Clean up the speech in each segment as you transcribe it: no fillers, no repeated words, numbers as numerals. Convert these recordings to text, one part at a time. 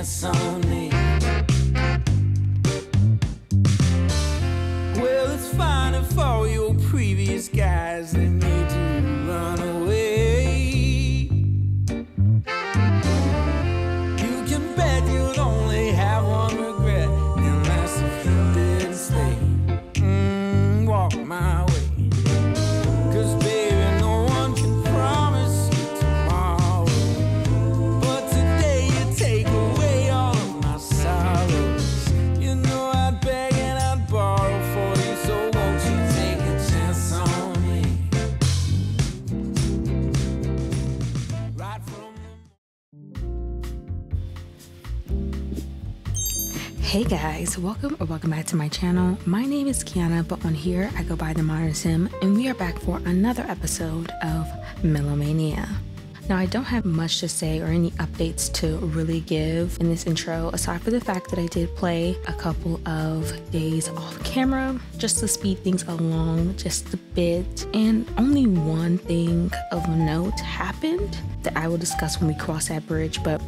chance on me. Well, it's fine if all your previous guys, they made you run away. You can bet you'd only have one regret, and that's if you didn't stay. Walk my way. 'Cause baby, no one can promise you tomorrow, but today you take away all of my sorrows. You know I'd beg and I'd borrow for you, so won't you take a chance on me? Right from Hey guys, welcome back to my channel. My name is Kiana, but on here I go by the Modern Sim, and we are back for another episode of Melomania. Now, I don't have much to say or any updates to really give in this intro, aside from the fact that I did play a couple of days off camera just to speed things along just a bit, and only one thing of note happened that I will discuss when we cross that bridge, but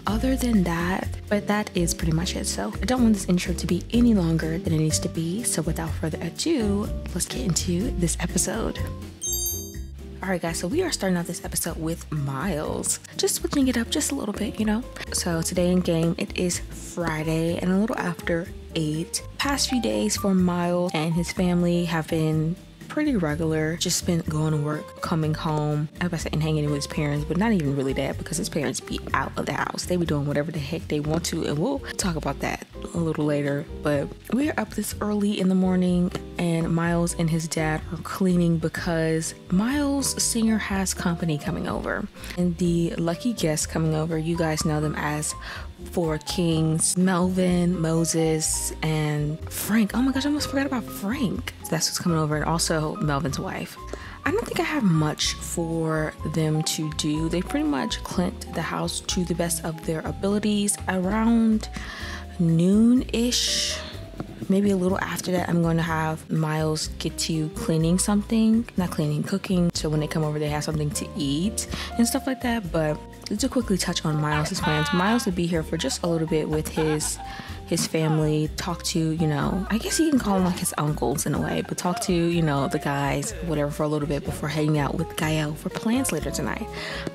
other than that, that is pretty much it. So I don't want this intro to be any longer than it needs to be, so without further ado, let's get into this episode. Alright guys, so we are starting out this episode with Miles. Just switching it up just a little bit, you know? So today in game, it is Friday and a little after 8. Past few days for Miles and his family have been pretty regular. Just been going to work, coming home, I was about to say, and hanging with his parents, but not even really that, because his parents be out of the house. They be doing whatever the heck they want to, and we'll talk about that a little later. But we're up this early in the morning, and Miles and his dad are cleaning because Miles Senior has company coming over, and the lucky guests coming over, you guys know them as Four Kings: Melvin, Moses, and Frank. Oh my gosh, I almost forgot about Frank. That's what's coming over, and also Melvin's wife. I don't think I have much for them to do. They pretty much cleaned the house to the best of their abilities. Around noon-ish, maybe a little after that, I'm going to have Miles get to cleaning something. Not cleaning, cooking. So when they come over, they have something to eat and stuff like that. But to quickly touch on Miles' plans, Miles will be here for just a little bit with his family, talk to, you know, I guess you can call them like his uncles in a way, but talk to, you know, the guys, whatever, for a little bit before hanging out with Gael for plans later tonight.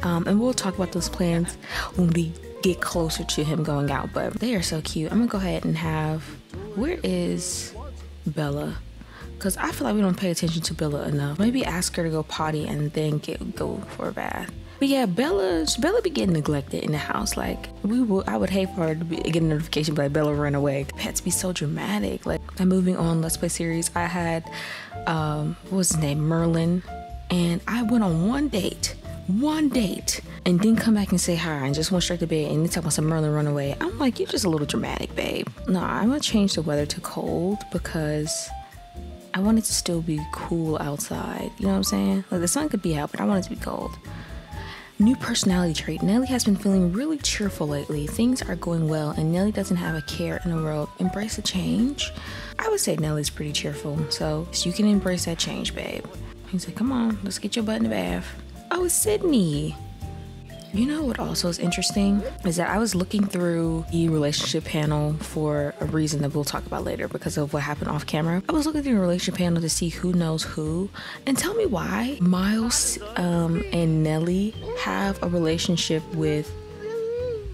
And we'll talk about those plans when we get closer to him going out, but they are so cute. I'm gonna go ahead and have, where is Bella? Because I feel like we don't pay attention to Bella enough. Maybe ask her to go potty and then go for a bath. But yeah, Bella be getting neglected in the house. Like, I would hate for her to get a notification like Bella ran away. Pets be so dramatic. Like, I'm moving on Let's Play series. I had, what was his name? Merlin. And I went on one date, and then come back and say hi and just went straight to bed, and they talk about some Merlin run away. I'm like, you're just a little dramatic, babe. No, I'm gonna change the weather to cold because I want it to still be cool outside. You know what I'm saying? Like, the sun could be out, but I want it to be cold. New personality trait. Nelly has been feeling really cheerful lately. Things are going well, and Nelly doesn't have a care in the world. Embrace a change. I would say Nelly's pretty cheerful, so you can embrace that change, babe. He's like, come on, let's get your butt in the bath. Oh, it's Sydney. You know what also is interesting is that I was looking through the relationship panel for a reason that we'll talk about later because of what happened off camera. I was looking through the relationship panel to see who knows who, and tell me why Miles and Nelly have a relationship with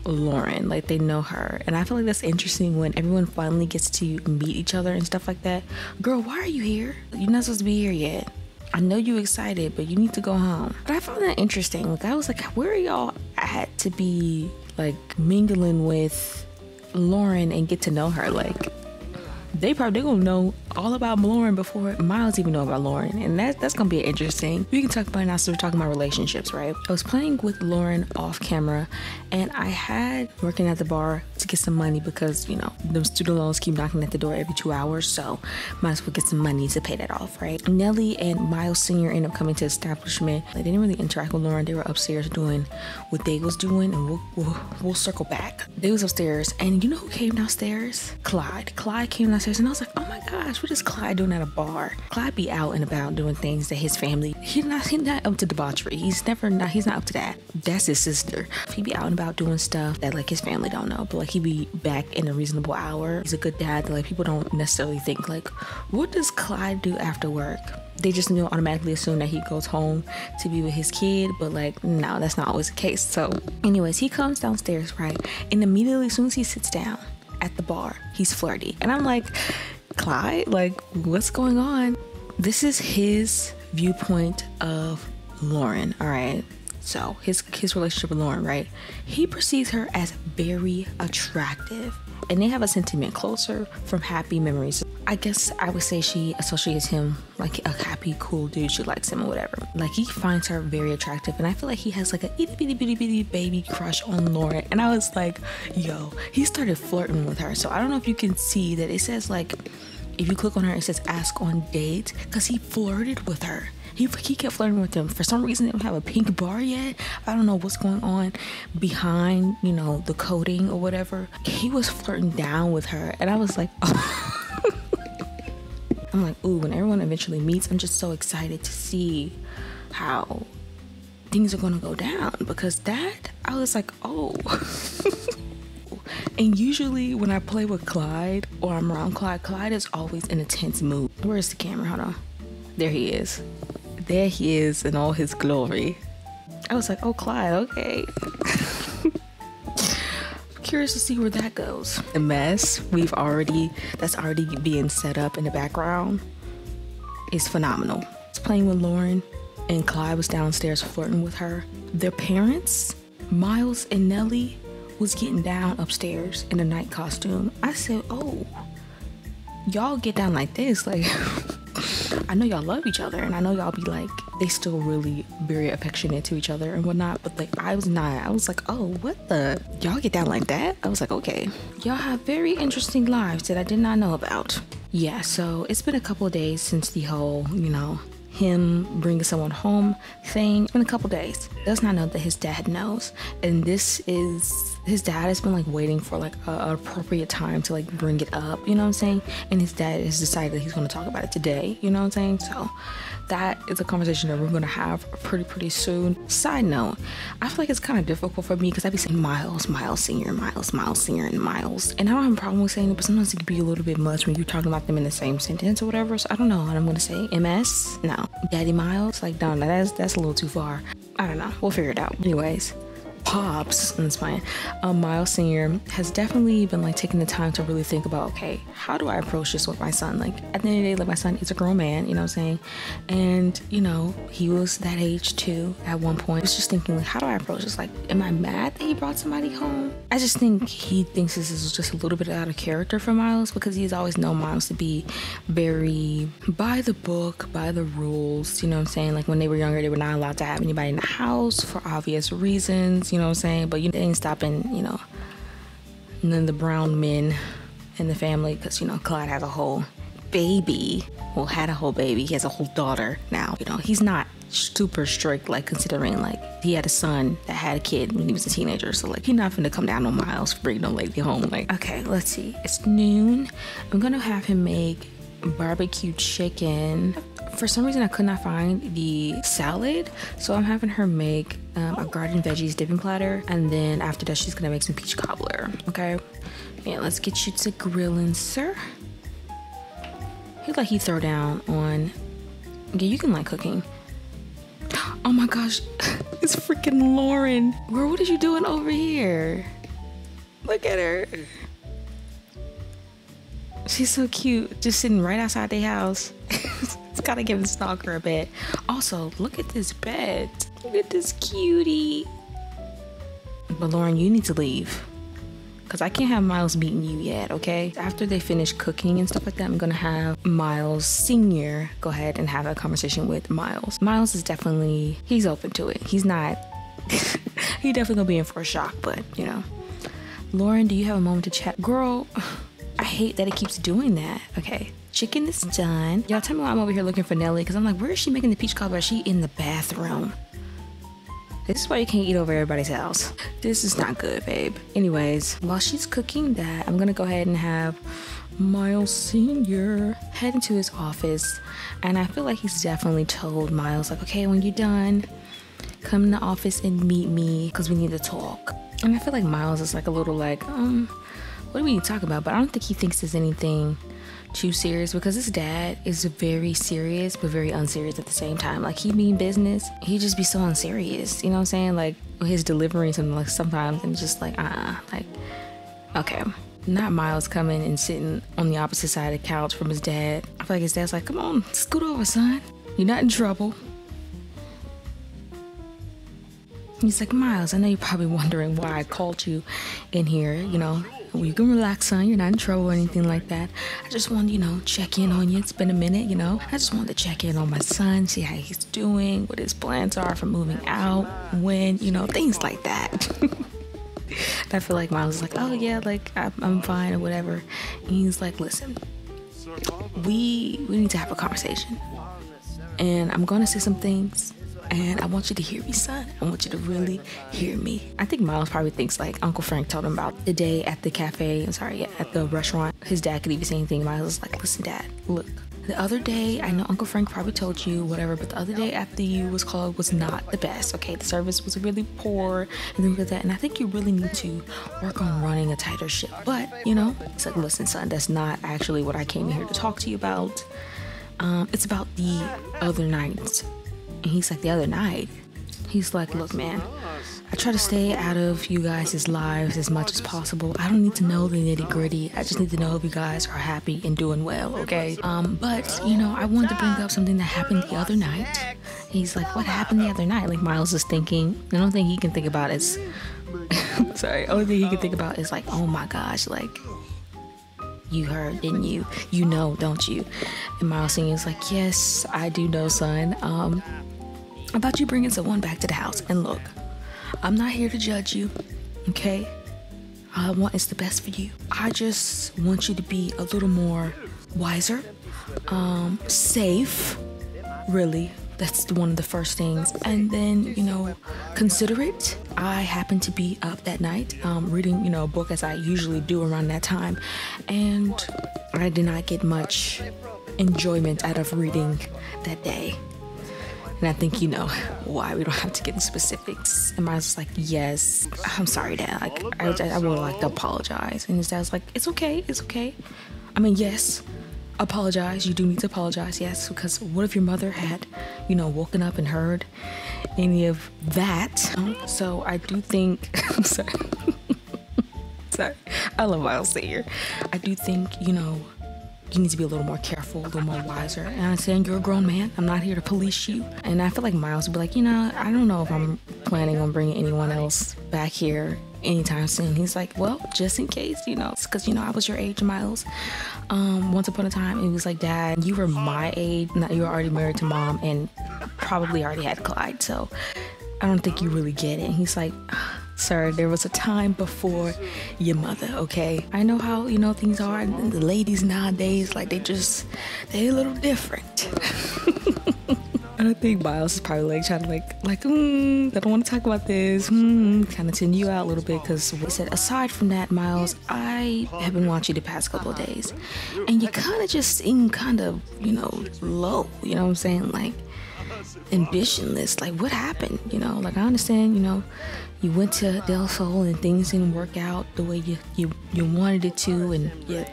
Lauryn, like they know her. And I feel like that's interesting when everyone finally gets to meet each other and stuff like that. Girl, why are you here? You're not supposed to be here yet. I know you're excited, but you need to go home. But I found that interesting. Like, I was like, where are y'all at to be like mingling with Lauryn and get to know her? Like, they're gonna know all about Lauryn before Miles even know about Lauryn, and that's gonna be interesting. We can talk about it now, so we're talking about relationships, right? I was playing with Lauryn off camera, and I had working at the bar to get some money because, you know, the student loans keep knocking at the door every 2 hours, so might as well get some money to pay that off, right? Nelly and Miles Senior ended up coming to the establishment. They didn't really interact with Lauryn. They were upstairs doing what they was doing, and we'll circle back. They was upstairs, and you know who came downstairs? Clyde came downstairs, and I was like, oh my gosh, what is Clyde doing at a bar? Clyde be out and about doing things that his family, he's not up to debauchery. He's not up to that. That's his sister. He be out and about doing stuff that like his family don't know, but like he be back in a reasonable hour. He's a good dad that like people don't necessarily think like, what does Clyde do after work? They just automatically assume that he goes home to be with his kid, but like no, that's not always the case. So anyways, he comes downstairs, right? And immediately as soon as he sits down at the bar, he's flirty. And I'm like, Clyde, like what's going on? This is his viewpoint of Lauryn, all right? So his relationship with Lauryn, right? He perceives her as very attractive, and they have a sentiment closer from happy memories. I guess I would say she associates him like a happy, cool dude. She likes him or whatever. Like he finds her very attractive, and I feel like he has like a itty bitty baby crush on Lauryn. And I was like, yo, he started flirting with her. So I don't know if you can see that it says like, if you click on her, it says ask on date, because he flirted with her. He kept flirting with them. For some reason, they don't have a pink bar yet. I don't know what's going on behind, you know, the coding or whatever. He was flirting down with her, and I was like, oh. I'm like, ooh, when everyone eventually meets, I'm just so excited to see how things are gonna go down, because that, I was like, oh. And usually when I play with Clyde or I'm around Clyde is always in a tense mood. Where's the camera? Hold on. There he is. There he is in all his glory. I was like, oh, Clyde, okay. Curious to see where that goes. The mess that's already being set up in the background is phenomenal. It's playing with Lauryn, and Clyde was downstairs flirting with her. Their parents, Miles and Nelly, was getting down upstairs in a night costume. I said, oh, y'all get down like this. Like, I know y'all love each other, and I know y'all be like, they still really very affectionate to each other and whatnot, but like I was not. I was like, oh, what the? Y'all get down like that? I was like, okay. Y'all have very interesting lives that I did not know about. Yeah, so it's been a couple of days since the whole, you know, him bringing someone home thing. It's been a couple days. Does not know that his dad knows, and this is, his dad has been like waiting for like an appropriate time to like bring it up, you know what I'm saying? And his dad has decided that he's going to talk about it today, you know what I'm saying? So that is a conversation that we're going to have pretty soon. Side note, I feel like it's kind of difficult for me because I be saying Miles Senior, and Miles, and I don't have a problem with saying it, but sometimes it can be a little bit much when you're talking about them in the same sentence or whatever. So I don't know what I'm going to say. MS? No. Daddy Miles? Like, no, that's a little too far. I don't know. We'll figure it out. Anyways, Pops, that's fine. Miles Senior has definitely been like taking the time to really think about, okay, how do I approach this with my son? Like at the end of the day, like my son is a grown man, you know what I'm saying? And you know, he was that age too at one point. I was just thinking, like, how do I approach this? Like, am I mad that he brought somebody home? I just think he thinks this is just a little bit out of character for Miles, because he's always known Miles to be very by the book, by the rules, you know what I'm saying? Like when they were younger, they were not allowed to have anybody in the house for obvious reasons, you know what I'm saying? But you ain't stopping, you know, none of the brown men in the family, because, you know, Clyde has a whole baby. Well, had a whole baby. He has a whole daughter now. You know, he's not super strict, like considering like he had a son that had a kid when he was a teenager. So like, he's not finna come down on Miles for bringing no lady home. Like, okay, let's see. It's noon. I'm gonna have him make barbecue chicken. For some reason, I could not find the salad, so I'm having her make a garden veggies dipping platter, and then after that, she's gonna make some peach cobbler. Okay, yeah, let's get you to grilling, sir. He's like he throw down on. Yeah, you can like cooking. Oh my gosh, it's freaking Lauryn. Girl, what are you doing over here? Look at her. She's so cute, just sitting right outside their house. It's gotta give the stalker a bed. Also, look at this bed. Look at this cutie. But Lauryn, you need to leave, because I can't have Miles meeting you yet, okay? After they finish cooking and stuff like that, I'm gonna have Miles Senior go ahead and have a conversation with Miles. Miles is definitely, he's open to it. He's not, he definitely gonna be in for a shock, but you know. Lauryn, do you have a moment to chat? Girl, I hate that it keeps doing that. Okay, chicken is done. Y'all tell me why I'm over here looking for Nelly, because I'm like, where is she making the peach cobbler? Is she in the bathroom? This is why you can't eat over everybody's house. This is not good, babe. Anyways, while she's cooking that, I'm gonna go ahead and have Miles Sr. head into his office. And I feel like he's definitely told Miles, like, okay, when you're done, come in the office and meet me because we need to talk. And I feel like Miles is like a little like, what are we talking about? But I don't think he thinks there's anything too serious because his dad is very serious but very unserious at the same time. Like, he mean business, he just be so unserious, you know what I'm saying? Like his delivery and like sometimes and just like like, okay. Not Miles coming and sitting on the opposite side of the couch from his dad. I feel like his dad's like, come on, scoot over, son, you're not in trouble. He's like, Miles, I know you're probably wondering why I called you in here, you know. You can relax, son. You're not in trouble or anything like that. I just wanted, you know, check in on you. It's been a minute, you know. I just wanted to check in on my son, see how he's doing, what his plans are for moving out, when, you know, things like that. I feel like Miles is like, oh yeah, like I'm fine or whatever. And he's like, listen, we need to have a conversation. And I'm gonna say some things. And I want you to hear me, son. I want you to really hear me. I think Miles probably thinks like Uncle Frank told him about the day at the cafe. At the restaurant. His dad could even say anything. Miles was like, listen, Dad, look. The other day, I know Uncle Frank probably told you, whatever, but the other day after you was called was not the best, okay? The service was really poor and things like that. And I think you really need to work on running a tighter ship. But, you know, it's like, listen, son, that's not actually what I came here to talk to you about. It's about the other night. And he's like, the other night? He's like, look, man, I try to stay out of you guys' lives as much as possible. I don't need to know the nitty gritty. I just need to know if you guys are happy and doing well, okay? But, you know, I wanted to bring up something that happened the other night. He's like, what happened the other night? Like, Miles is thinking, the only thing he can think about is, only thing he can think about is like, oh my gosh, like, you heard, didn't you? You know, don't you? And Miles Sr. is like, yes, I do know, son. About you bringing someone back to the house. And look, I'm not here to judge you, okay? All I want is the best for you. I just want you to be a little more wiser, safe, really. That's one of the first things. And then, you know, considerate. I happened to be up that night reading, you know, a book as I usually do around that time. And I did not get much enjoyment out of reading that day. And I think you know why. We don't have to get into specifics. And Miles was like, yes, I'm sorry, Dad. Like, I would like to apologize. And his dad was like, it's okay, it's okay. I mean, yes, apologize. You do need to apologize, yes. Because what if your mother had, you know, woken up and heard any of that? So I do think, I'm sorry. Sorry. I love Miles Sr. I do think, you know, you need to be a little more careful, a little more wiser. And I'm saying you're a grown man. I'm not here to police you. And I feel like Miles would be like, you know, I don't know if I'm planning on bringing anyone else back here anytime soon. He's like, well, just in case, you know, it's because, you know, I was your age, Miles. Once upon a time, it was like, Dad, you were my age. You were already married to Mom and probably already had Clyde. So I don't think you really get it. And he's like, sir, there was a time before your mother, okay? I know how, you know, things are. And the ladies nowadays, like, they're a little different. And I think Miles is probably like trying to I don't want to talk about this. Kind of tune you out a little bit because we said, aside from that, Miles, I have been watching you the past couple of days. And you kind of just seem kind of, you know, low, you know what I'm saying? Like, ambitionless. Like, what happened? You know, like, I understand, you know, you went to Del Sol and things didn't work out the way you wanted it to, and you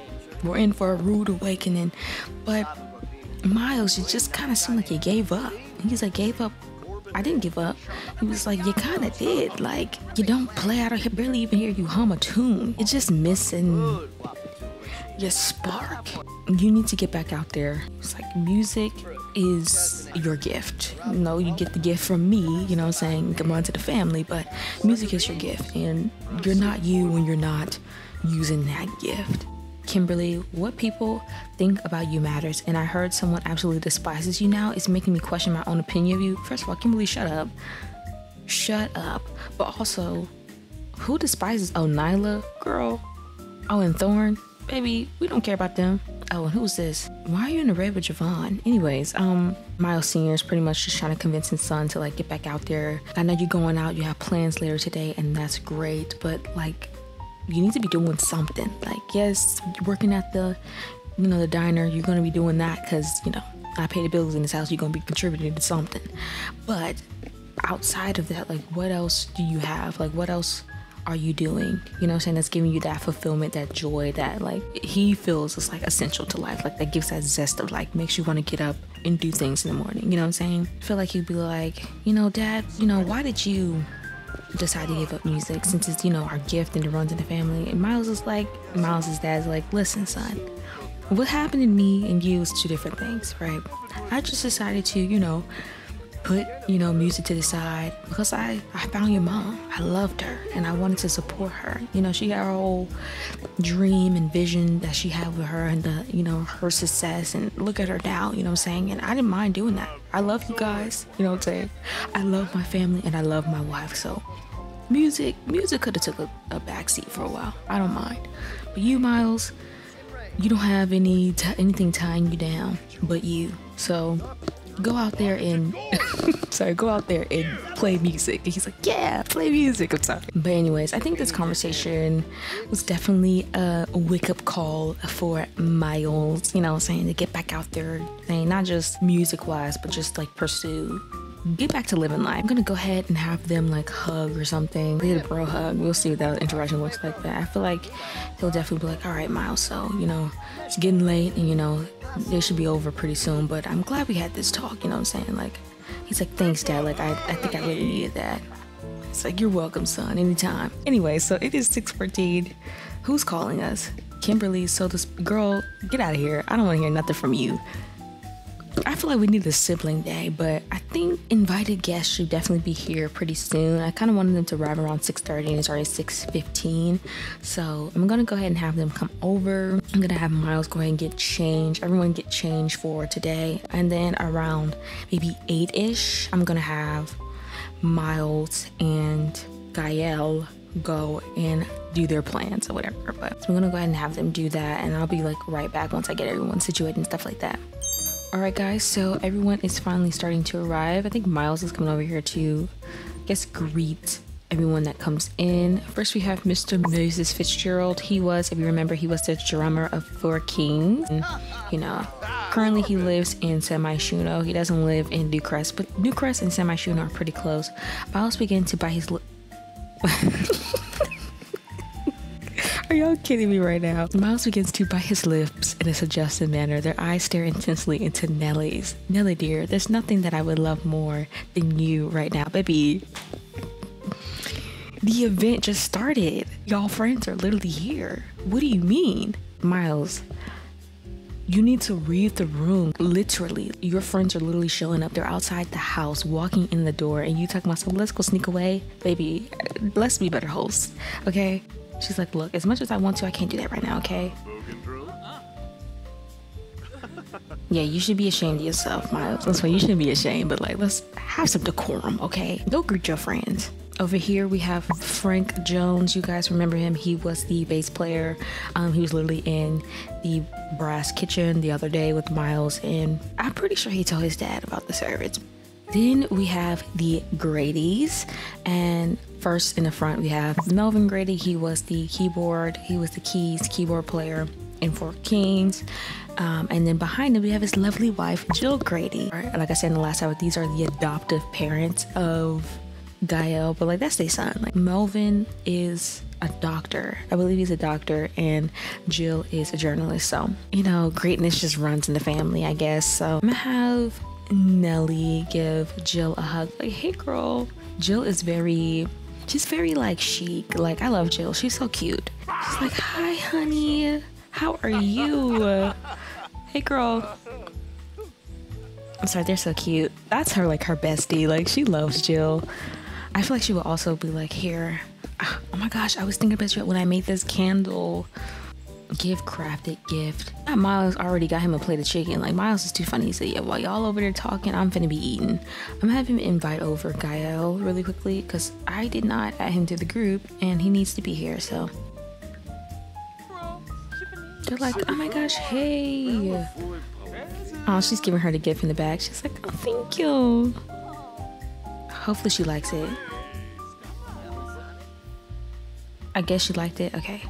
were in for a rude awakening. But Miles, you just kind of seemed like you gave up. And he's like, gave up? I didn't give up. He was like, you kind of did. Like, you don't play, I don't barely even hear you hum a tune. You're just missing your spark. You need to get back out there. It's like, music is your gift. You know, you get the gift from me, you know what I'm saying? You can run to the family, but music is your gift. And you're not you when you're not using that gift. Kimberly, what people think about you matters, and I heard someone absolutely despises you now. It's making me question my own opinion of you. First of all, Kimberly, shut up. Shut up. But also, who despises? Oh, Nyla, girl. Oh, and Thorn. baby, we don't care about them. Oh, and who's this? Why are you in the red with Javon? Anyways, Miles Sr. is pretty much just trying to convince his son to like get back out there. I know you're going out, you have plans later today, and that's great, but like, you need to be doing something. Like, yes, working at the, you know, the diner, you're gonna be doing that because, you know, I pay the bills in this house, you're gonna be contributing to something. But outside of that, like, what else do you have? Like, what else are you doing? You know what I'm saying? That's giving you that fulfillment, that joy, that like he feels is like essential to life. Like that gives that zest of like, makes you want to get up and do things in the morning. You know what I'm saying? I feel like he'd be like, you know, Dad, you know, why did you decide to give up music since it's, you know, our gift and it runs in the family? And Miles's dad's like, listen, son, what happened to me and you is two different things, right? I just decided to, you know, put, you know, music to the side because I found your mom. I loved her and I wanted to support her. You know, she got her whole dream and vision that she had with her and the, you know, her success, and look at her now, you know what I'm saying? And I didn't mind doing that. I love you guys, you know what I'm saying? I love my family and I love my wife. So music could have took a backseat for a while. I don't mind. But you, Miles, you don't have anything tying you down but you. So go out there and go out there and play music. And he's like, yeah, play music. I'm sorry. But anyways, I think this conversation was definitely a wake-up call for Miles, you know what I'm saying, to get back out there, saying not just music-wise, but just like get back to living life. I'm gonna go ahead and have them like hug or something. They get a bro hug. We'll see what that interaction looks like. But I feel like he'll definitely be like, all right, Miles, so, you know, it's getting late and, you know, they should be over pretty soon, but I'm glad we had this talk, you know what I'm saying? Like, he's like, thanks, Dad. Like, I think I really needed that. It's like, you're welcome, son, anytime. Anyway, so it is 6:14. Who's calling us? Kimberly. So this girl, get out of here. I don't want to hear nothing from you. I feel like we need a sibling day, but I think invited guests should definitely be here pretty soon. I kind of wanted them to arrive around 6:30 and it's already 6:15. So I'm going to go ahead and have them come over. I'm going to have Miles go ahead and get changed. Everyone get changed for today. And then around maybe 8-ish, I'm going to have Miles and Gael go and do their plans or whatever. But so I'm going to go ahead and have them do that. And I'll be like right back once I get everyone situated and stuff like that. Alright guys, so everyone is finally starting to arrive. I think Miles is coming over here to, I guess, greet everyone that comes in. First we have Mr. Moses Fitzgerald. He was, if you remember, he was the drummer of Four Kings. And, you know, currently he lives in Semi-Shuno. He doesn't live in Newcrest, but Newcrest and Semi-Shuno are pretty close. Miles began to bite his lip. Are y'all kidding me right now? Miles begins to bite his lips in a suggestive manner. Their eyes stare intensely into Nellie's. Nellie dear, there's nothing that I would love more than you right now. Baby, the event just started. Y'all friends are literally here. What do you mean? Miles, you need to read the room. Literally, your friends are literally showing up. They're outside the house, walking in the door, and you talking about, so let's go sneak away? Baby, let's be better hosts, okay? She's like, look, as much as I want to, I can't do that right now, okay? Yeah, you should be ashamed of yourself, Miles. That's why you shouldn't be ashamed, but like, let's have some decorum, okay? Go greet your friends. Over here, we have Frank Jones. You guys remember him. He was the bass player. He was literally in the Brass Kitchen the other day with Miles, and I'm pretty sure he told his dad about the service. Then we have the Grady's, and first in the front we have Melvin Grady. He was the keyboard player in Four Kings. And then behind him we have his lovely wife, Jill Grady. Like I said in the last hour, these are the adoptive parents of Gael, but like that's their son. Like Melvin is a doctor. I believe he's a doctor, and Jill is a journalist. So, you know, greatness just runs in the family, I guess. So I'm gonna have Nellie give Jill a hug. Like, hey girl. Jill is she's very like chic. Like, I love Jill. She's so cute. She's like, hi honey, how are you? Hey girl. I'm sorry, they're so cute. That's her, like her bestie. Like, she loves Jill. I feel like she would also be like, here, oh my gosh, I was thinking about you when I made this candle crafted gift. Miles already got him a plate of chicken. Like, Miles is too funny. He said, yeah, while y'all over there talking, I'm finna be eating. I'm gonna have him invite over Gael really quickly because I did not add him to the group and he needs to be here. So They're like, oh my gosh, hey. Oh, she's giving her the gift in the bag. She's like, oh, thank you. Hopefully she likes it. I guess she liked it. Okay.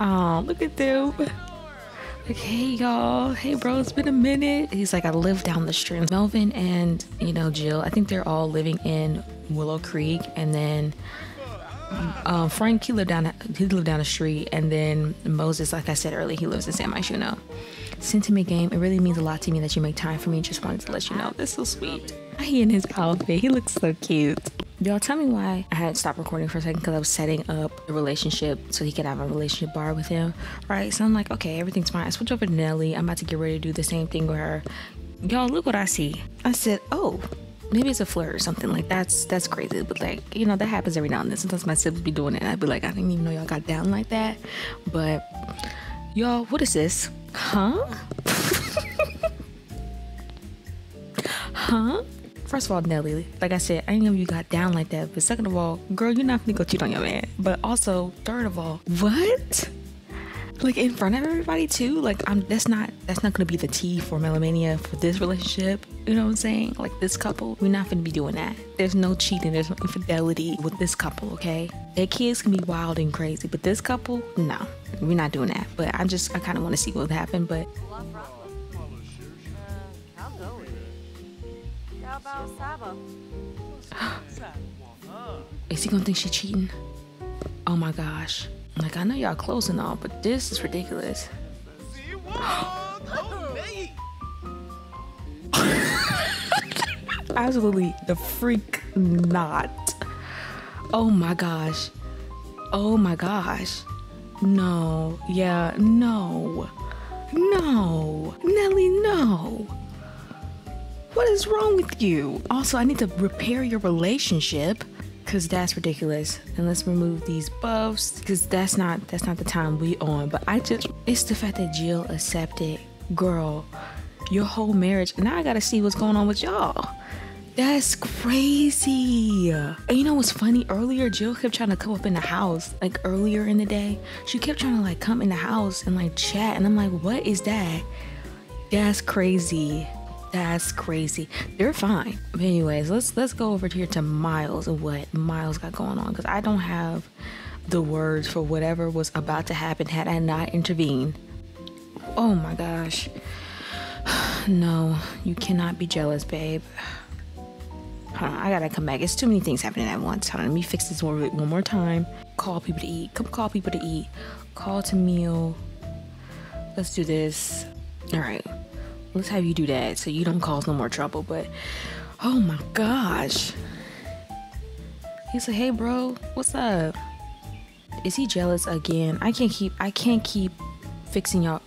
Oh, look at them. Like, hey y'all, hey bro, it's been a minute. He's like, I live down the street. Melvin and, you know, Jill, I think they're all living in Willow Creek, and then Frank, he lived down the street, and then Moses, like I said earlier, he lives in San Myshuno. Sentiment game, it really means a lot to me that you make time for me. Just wanted to let you know. That's so sweet. He in his outfit, he looks so cute. Y'all, tell me why I had to stop recording for a second, because I was setting up a relationship so he could have a relationship bar with him, right? So I'm like, okay, everything's fine. I switch over to Nelly. I'm about to get ready to do the same thing with her. Y'all, look what I see. I said, oh, maybe it's a flirt or something. Like, that's crazy, but like, you know, that happens every now and then. Sometimes my siblings be doing it, and I'd be like, I didn't even know y'all got down like that. But y'all, what is this? Huh? Huh? First of all, Nelly, like I said, I didn't know you got down like that. But second of all, girl, you're not gonna go cheat on your man. But also, third of all, what? Like, in front of everybody too? Like, that's not gonna be the tea for Melomania for this relationship. You know what I'm saying? Like, this couple, we're not gonna be doing that. There's no cheating, there's no infidelity with this couple, okay? Their kids can be wild and crazy, but this couple, no, we're not doing that. But I kind of want to see what would happen, but. Is he gonna think she's cheating? Oh my gosh. Like, I know y'all close and all, but this is ridiculous. Absolutely the freak not. Oh my gosh. Oh my gosh. No. Yeah, no. No. Nelly, no. What is wrong with you? Also, I need to repair your relationship, because that's ridiculous. And let's remove these buffs, because that's not the time we on. But it's the fact that Jill accepted, girl, your whole marriage. Now I gotta see what's going on with y'all. That's crazy. And you know what's funny? Earlier, Jill kept trying to come up in the house. Like, earlier in the day, she kept trying to like come in the house and like chat. And I'm like, what is that? That's crazy. That's crazy. They're fine. But anyways, let's go over here to Miles and what Miles got going on, because I don't have the words for whatever was about to happen had I not intervened. Oh my gosh. No, you cannot be jealous, babe. Hold on, I gotta come back. It's too many things happening at once. Hold on, let me fix this one more time. Call people to eat. Come call people to eat. Call to meal. Let's do this. All right. Let's have you do that so you don't cause no more trouble. But oh my gosh, he's like, hey bro, what's up? Is he jealous again? I can't keep fixing y'all.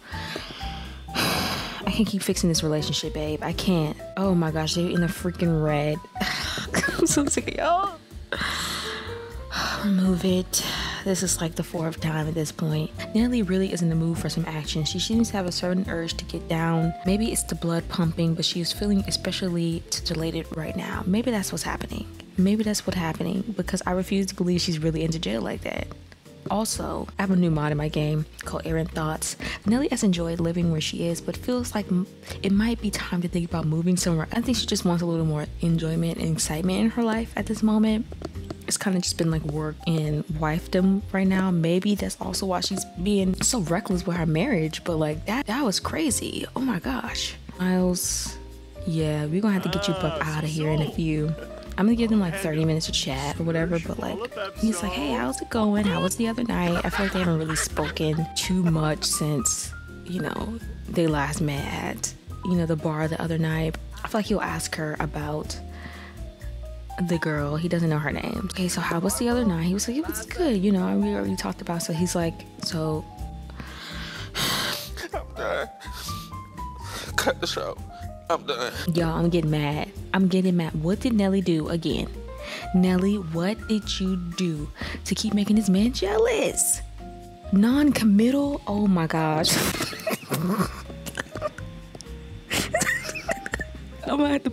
I can't keep fixing this relationship, babe. I can't. Oh my gosh, they're in the freaking red. I'm so sick of y'all. Remove it. This is like the 4th time at this point. Nelly really is in the mood for some action. She seems to have a certain urge to get down. Maybe it's the blood pumping, but she is feeling especially titillated right now. Maybe that's what's happening. Maybe that's what's happening, because I refuse to believe she's really into Jill like that. Also, I have a new mod in my game called Errant Thoughts. Nelly has enjoyed living where she is, but feels like it might be time to think about moving somewhere. I think she just wants a little more enjoyment and excitement in her life at this moment. It's kind of just been like work and wifedom right now. Maybe that's also why she's being so reckless with her marriage. But like that was crazy. Oh my gosh. Miles, yeah, we're gonna have to get you up out of here in a few. I'm gonna give them like 30 minutes to chat or whatever, but like he's like, hey, how's it going? How was the other night? I feel like they haven't really spoken too much since, you know, they last met at, you know, the bar the other night. I feel like he'll ask her about the girl. He doesn't know her name. Okay, so how was the other night? He was like, it was good, you know, we already talked about. So he's like, so I'm done. Cut the show. I'm done. Y'all, I'm getting mad. What did Nelly do again? Nelly, what did you do to keep making this man jealous? Non-committal? Oh my gosh. I'm gonna have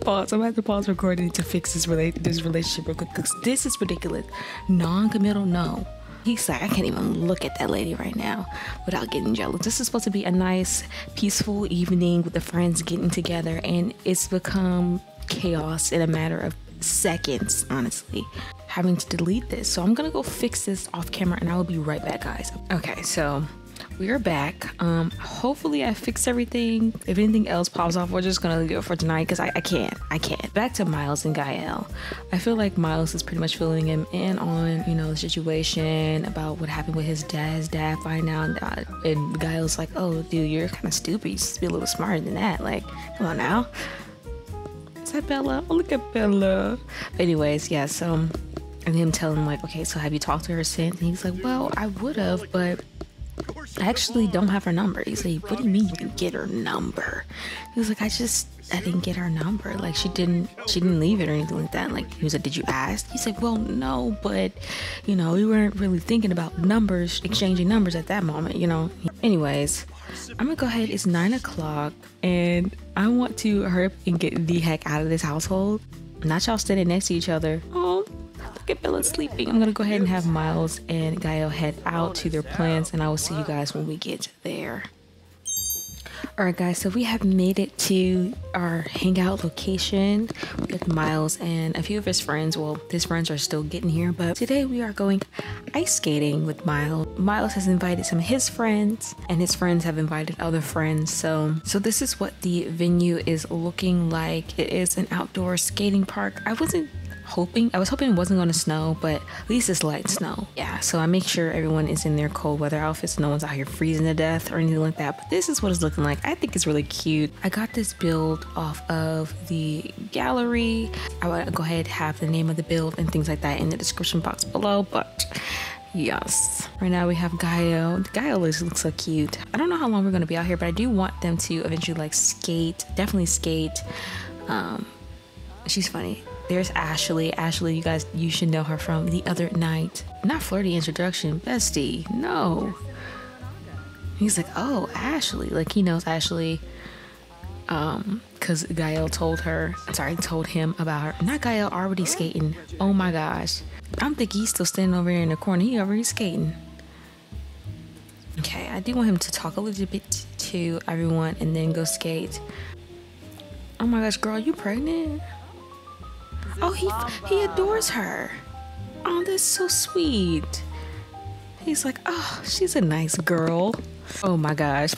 to pause recording to fix this relationship real quick, because this is ridiculous. Non-committal, no. He's like, I can't even look at that lady right now without getting jealous. This is supposed to be a nice, peaceful evening with the friends getting together, and it's become chaos in a matter of seconds, honestly. Having to delete this. So I'm gonna go fix this off camera and I will be right back, guys. Okay, so we are back. Hopefully I fixed everything. If anything else pops off, we're just gonna leave it for tonight because I can't. Back to Miles and Gael. I feel like Miles is pretty much filling him in on, you know, the situation about what happened with his dad. His dad finding out, and Gael's like, oh dude, you're kind of stupid. You should be a little smarter than that. Like, come on now. Is that Bella? Oh, look at Bella. Anyways, yeah, so, and him telling him like, okay, so have you talked to her since? And he's like, well, I would have, but I actually don't have her number. He's like, what do you mean you didn't get her number? He was like, I didn't get her number. Like, she didn't leave it or anything like that. Like, he was like, did you ask? He's like, well, no, but, you know, we weren't really thinking about numbers, exchanging numbers at that moment, you know. Anyways, I'm gonna go ahead. It's 9 o'clock and I want to hurry up and get the heck out of this household. Not y'all standing next to each other. Oh, look at Bella sleeping. I'm gonna go ahead and have Miles and Gael head out to their plans, and I will see you guys when we get there. Alright guys, so we have made it to our hangout location with Miles and a few of his friends. Well, his friends are still getting here, but today we are going ice skating with Miles. Miles has invited some of his friends and his friends have invited other friends. So this is what the venue is looking like. It is an outdoor skating park. I was hoping it wasn't going to snow, but at least it's light snow. Yeah, so I make sure everyone is in their cold weather outfits. No one's out here freezing to death or anything like that, but this is what it's looking like. I think it's really cute. I got this build off of the gallery. I will go ahead and have the name of the build and things like that in the description box below, but yes. Right now we have Gael. Gael looks so cute. I don't know how long we're going to be out here, but I do want them to eventually like skate, definitely skate. She's funny. There's Ashley. Ashley, you should know her from the other night. Not flirty introduction, bestie. No. He's like, oh, Ashley. Like, he knows Ashley. Because Gael told him about her. Not Gael already skating. Oh my gosh. I'm thinking he's still standing over here in the corner. He already skating. Okay, I do want him to talk a little bit to everyone and then go skate. Oh my gosh, girl, you pregnant? Oh, he adores her. Oh, that's so sweet. He's like, oh, she's a nice girl. Oh my gosh.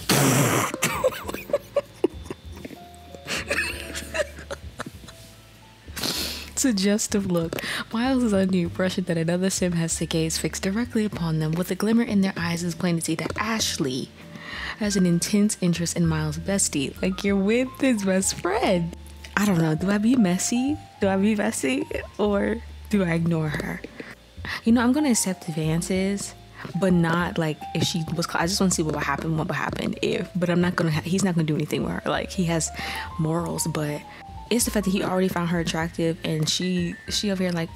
Suggestive look. Miles is under the impression that another sim has the gaze fixed directly upon them. With a glimmer in their eyes, it's plain to see that Ashley has an intense interest in Miles' bestie. Like, you're with his best friend. I don't know. Do I be messy? Or do I ignore her? You know, I'm gonna accept advances, but not like if she was. I just want to see what would happen if. But I'm not gonna. He's not gonna do anything with her. Like, he has morals, but it's the fact that he already found her attractive, and she over here like.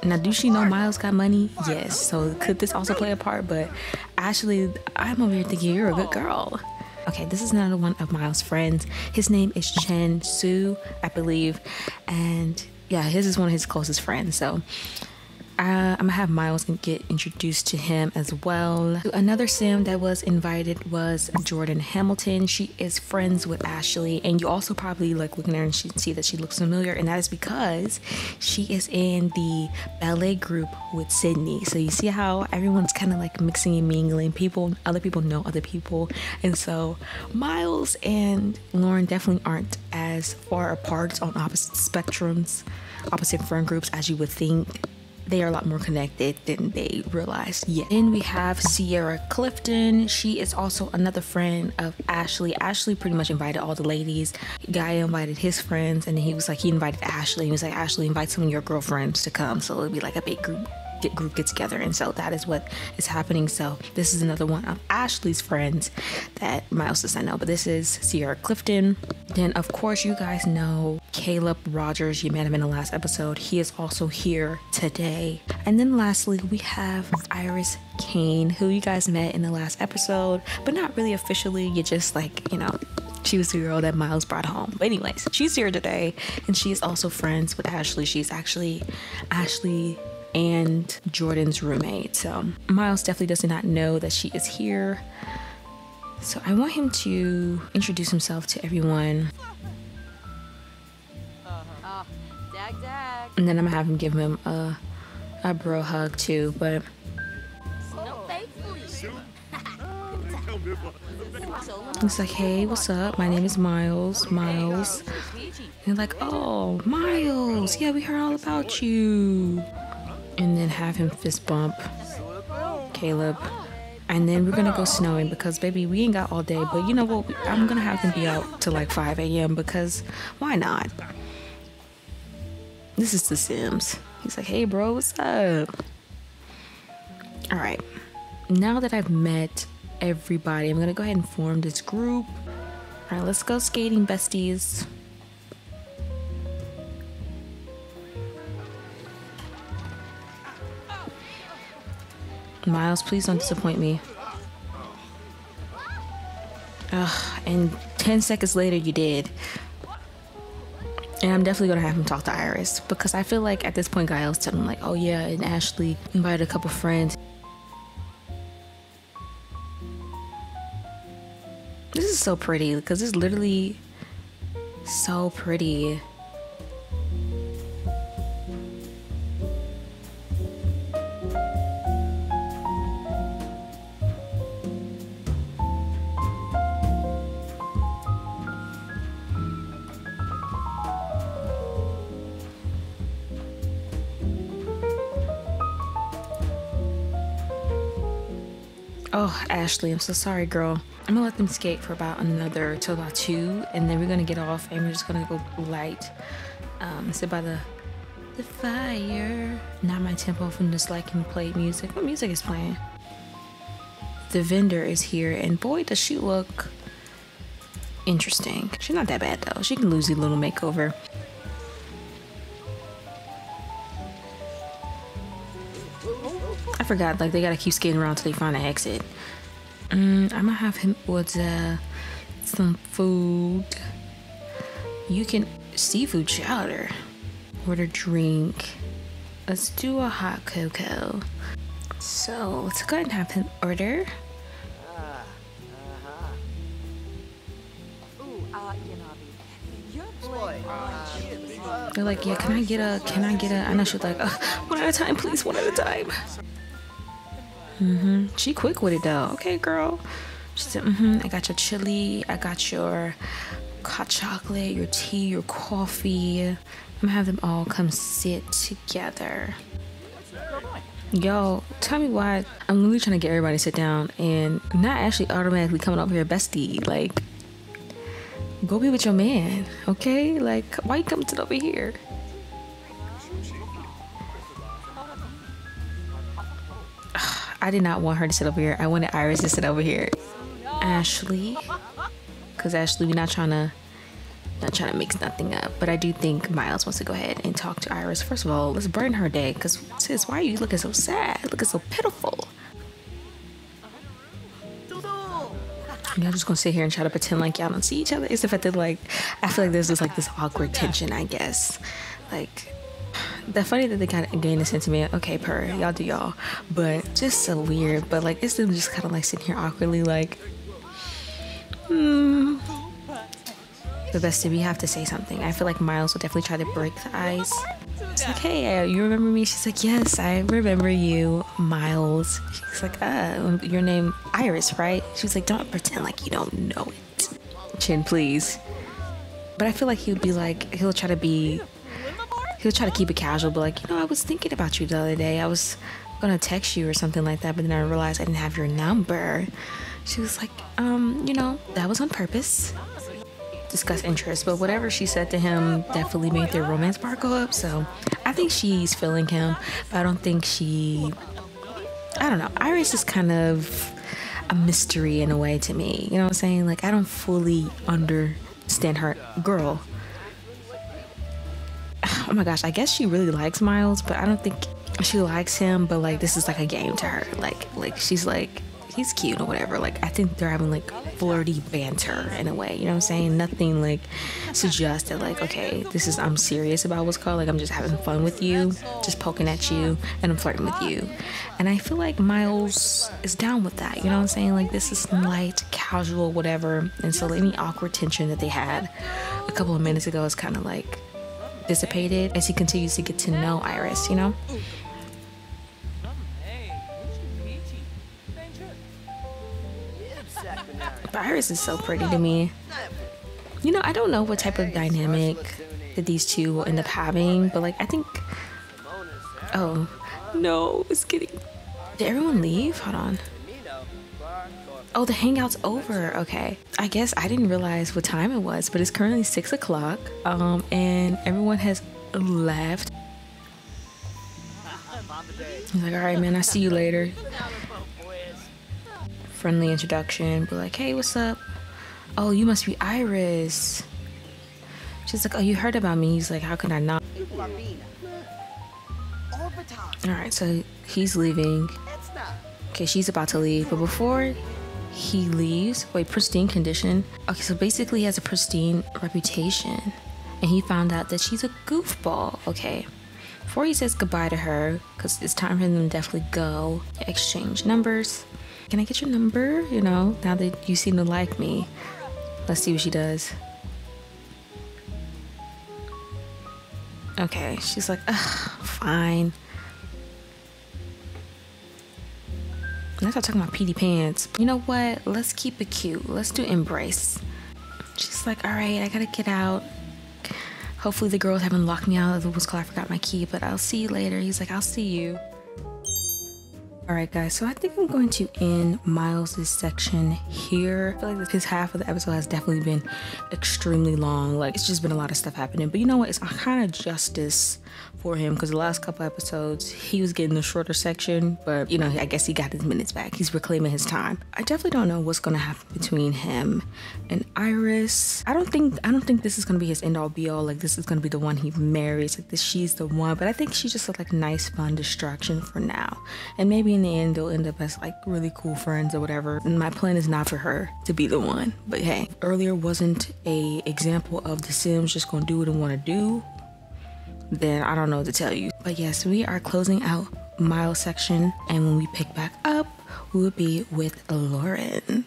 Now, do she know Miles got money? Yes. So could this also play a part? But Ashley, I'm over here thinking you're a good girl. Okay, this is another one of Miles' friends. His name is Chen Su, I believe. And yeah, his is one of his closest friends. So I'm gonna have Miles get introduced to him as well. Another sim that was invited was Jordan Hamilton. She is friends with Ashley, and you also probably like looking at her and see that she looks familiar, and that is because she is in the ballet group with Sydney. So you see how everyone's kind of like mixing and mingling. Other people know other people, and so Miles and Lauryn definitely aren't as far apart on opposite spectrums, opposite friend groups as you would think. They are a lot more connected than they realized. Yeah. Then we have Sierra Clifton. She is also another friend of Ashley. Ashley pretty much invited all the ladies. Guy invited his friends, and then he invited Ashley. He was like, Ashley, invite some of your girlfriends to come. So it'll be like a big group get together, and so that is what is happening. So this is another one of Ashley's friends that Miles does not know, but this is Sierra Clifton. Then of course you guys know Caleb Rogers. You met him in the last episode. He is also here today. And then lastly we have Iris Kane, who you guys met in the last episode, but not really officially. You just like, you know, she was the girl that Miles brought home. But anyways, she's here today, and she is also friends with Ashley. She's actually Ashley and Jordan's roommate. So Miles definitely does not know that she is here. So I want him to introduce himself to everyone. And then I'm gonna have him give him a bro hug too, but he's like, hey, what's up? My name is Miles. And they're like, oh, Miles, yeah, we heard all about you. And then have him fist bump Caleb. And then we're gonna go snowing because, baby, we ain't got all day. But you know what? I'm gonna have them be out till like 5 a.m. because why not? This is The Sims. He's like, hey, bro, what's up? All right. Now that I've met everybody, I'm gonna go ahead and form this group. All right, let's go skating, besties. Miles, please don't disappoint me. Ugh, and 10 seconds later, you did. And I'm definitely gonna have him talk to Iris because I feel like at this point, Giles telling him like, oh yeah, and Ashley invited a couple friends. This is so pretty because it's literally so pretty. Oh, Ashley, I'm so sorry, girl. I'm gonna let them skate for about till about 2, and then we're gonna get off and we're just gonna go light. Sit by the fire. Not my tempo from just liking to play music. What music is playing? The vendor is here, and boy, does she look interesting. She's not that bad though. She can lose a little makeover. I forgot, like, they gotta keep skating around till they find an exit. I'm gonna have him order some food. You can seafood chowder. Order drink. Let's do a hot cocoa. So let's go ahead and have him order. They're like, yeah, can I get a, I know she's like, one at a time, please, one at a time. She quick with it though. Okay, girl. She said, I got your chili, I got your hot chocolate, your tea, your coffee. I'm gonna have them all come sit together. Yo, tell me why I'm really trying to get everybody to sit down and not actually automatically coming up here bestie. Like, go be with your man, okay? Like, why you coming to over here? I did not want her to sit over here. I wanted Iris to sit over here. Ashley, because Ashley, we're not trying to mix nothing up. But I do think Miles wants to go ahead and talk to Iris. First of all, let's burn her day. Because sis, why are you looking so sad? Looking so pitiful. Y'all just gonna sit here and try to pretend like y'all don't see each other. It's the fact that, like, I feel like there's just like this awkward tension, I guess. Like, the funny that they kind of gain a sentiment, okay, y'all do y'all, but just so weird. But like, it's them just kind of like sitting here awkwardly, like, the bestie, we have to say something. I feel like Miles will definitely try to break the ice. It's like, hey, you remember me? She's like, yes, I remember you, Miles. She's like, your name Iris, right? She's like, don't pretend like you don't know it. Chin, please. But I feel like he'll try to keep it casual, but like, I was thinking about you the other day. I was gonna text you or something like that, but then I realized I didn't have your number. She was like, that was on purpose. Discuss interest, but whatever she said to him definitely made their romance sparkle up. So I think she's feeling him, but I don't think I don't know. Iris is kind of a mystery in a way to me. You know what I'm saying? Like, I don't fully understand her. Girl. Oh my gosh, I guess she really likes Miles, but I don't think she likes him, but like, this is like a game to her. Like she's like, he's cute or whatever. Like, I think they're having like flirty banter in a way, you know what I'm saying? Nothing like suggests that like, okay, this is, I'm serious about what's called, like I'm just having fun with you, just poking at you, and I'm flirting with you. And I feel like Miles is down with that, you know what I'm saying? Like, this is light, casual, whatever. And so any awkward tension that they had a couple of minutes ago is kind of like dissipated as he continues to get to know Iris, you know? But Iris is so pretty to me. You know, I don't know what type of dynamic that these two will end up having, but like, I think, oh no, it's getting, did everyone leave? Hold on. Oh, the hangout's over. Okay, I guess I didn't realize what time it was, but it's currently 6 o'clock, and everyone has left. He's like, all right, man, I'll see you later. Friendly introduction, be like, hey, what's up? Oh, you must be Iris. She's like, oh, you heard about me? He's like, how could I not? All right, so he's leaving. Okay, she's about to leave, but before he leaves, wait, pristine condition. Okay, so basically he has a pristine reputation, and he found out that she's a goofball. Okay, before he says goodbye to her, because it's time for them to definitely go, exchange numbers. Can I get your number? You know, now that you seem to like me. Let's see what she does. Okay, she's like, ugh, fine. Let's start talking about PD pants. You know what? Let's keep it cute. Let's do embrace. She's like, all right, I gotta get out. Hopefully the girls haven't locked me out. It was called, I forgot my key, but I'll see you later. He's like, I'll see you. Alright guys, so I think I'm going to end Miles' section here. I feel like his half of the episode has definitely been extremely long. Like, it's just been a lot of stuff happening. But you know what? It's kind of justice for him, because the last couple episodes, he was getting the shorter section. But, you know, I guess he got his minutes back. He's reclaiming his time. I definitely don't know what's going to happen between him and Iris. I don't think this is going to be his end-all be-all. Like, this is going to be the one he marries. Like, she's the one. But I think she's just like a nice, fun distraction for now. And maybe in the end they'll end up as like really cool friends or whatever. And my plan is not for her to be the one, but hey, earlier wasn't a example of the Sims just gonna do what they want to do, then I don't know what to tell you. But yes, we are closing out Miles section, and when we pick back up, we'll be with Lauryn.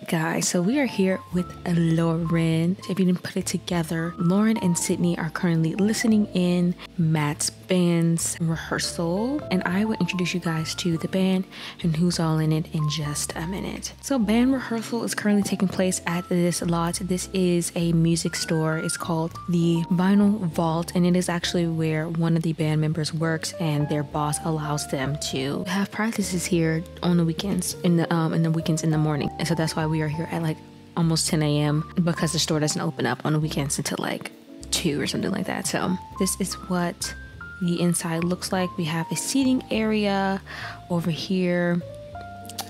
Guys, so we are here with Lauryn. If you didn't put it together, Lauryn and Sydney are currently listening in Matt's band's Rehearsal, and I will introduce you guys to the band and who's all in it in just a minute. So band Rehearsal is currently taking place at this lot. This is a music store. It's called the Vinyl Vault, and it is actually where one of the band members works, and their boss allows them to have practices here on the weekends, in the weekends in the morning. And so that's why we are here at like almost 10 a.m. because the store doesn't open up on the weekends until like 2 or something like that. So this is what the inside looks like. We have a seating area over here.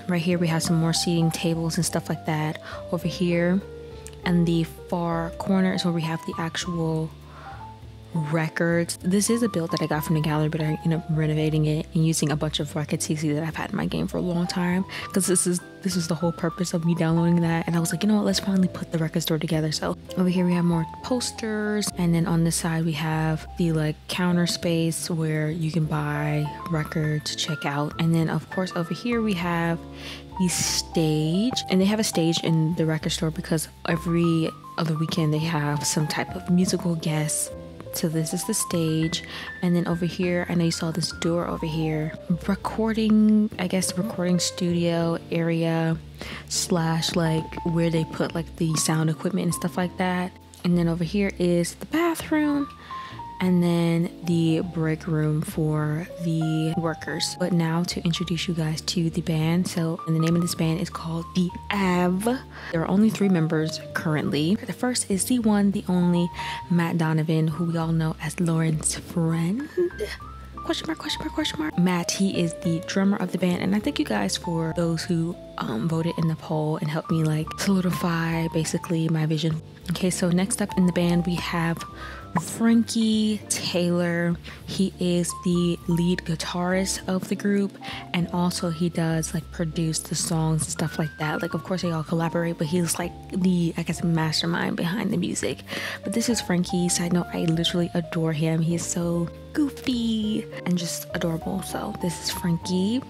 Right here we have some more seating tables and stuff like that. Over here in the far corner is where we have the actual records. This is a build that I got from the gallery, but I ended up renovating it and using a bunch of records that I've had in my game for a long time, because this is the whole purpose of me downloading that. And I was like, you know what, let's finally put the record store together. So over here we have more posters, and then on this side we have the like counter space where you can buy records, check out. And then of course over here we have the stage, and they have a stage in the record store because every other weekend they have some type of musical guest. So this is the stage, and then over here, I know you saw this door over here, recording studio area / like where they put like the sound equipment and stuff like that. And then over here is the bathroom, and then the break room for the workers. But now to introduce you guys to the band. So, and the name of this band is called The Av. There are only 3 members currently. The first is the one, the only Matt Donovan, who we all know as Lauryn's friend. Question mark, question mark, question mark. Matt, he is the drummer of the band, and I thank you guys for those who voted in the poll and helped me like solidify basically my vision. Okay, so next up in the band we have Frankie Taylor. He is the lead guitarist of the group, and also he does like produce the songs and stuff like that. Like of course they all collaborate, but he's like the, I guess, mastermind behind the music. But this is Frankie. Side note, I literally adore him. He is so goofy and just adorable. So this is Frankie.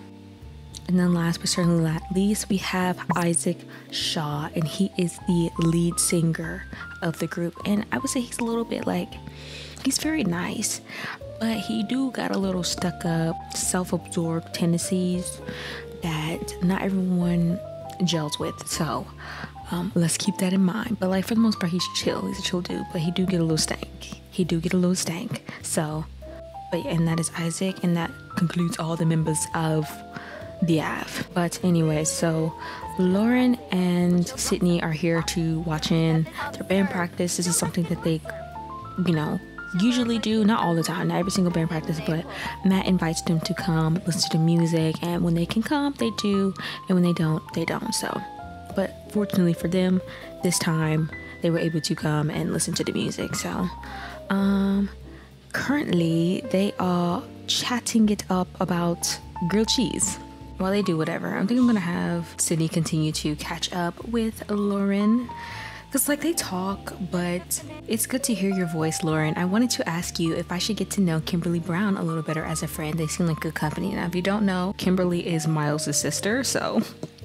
And then last but certainly not least, we have Gshade, and he is the lead singer of the group. And I would say he's a little bit like, he's very nice, but he do got a little stuck up, self-absorbed tendencies that not everyone gels with. So let's keep that in mind. But like for the most part, he's chill. He's a chill dude, but he do get a little stank. So, but and that is Isaac, and that concludes all the members of the Av. But anyway, so Lauryn and Sydney are here to watch in their band practice. This is something that they, you know, usually do, not all the time, not every single band practice, but Matt invites them to come listen to the music, and when they can come they do, and when they don't, they don't. So, but fortunately for them, this time they were able to come and listen to the music. So currently they are chatting it up about grilled cheese while they do whatever. I think I'm gonna have Sydney continue to catch up with Lauryn, because like they talk, but it's good to hear your voice, Lauryn. I wanted to ask you if I should get to know Kimberly Brown a little better as a friend. They seem like good company. Now if you don't know, Kimberly is Miles' sister, so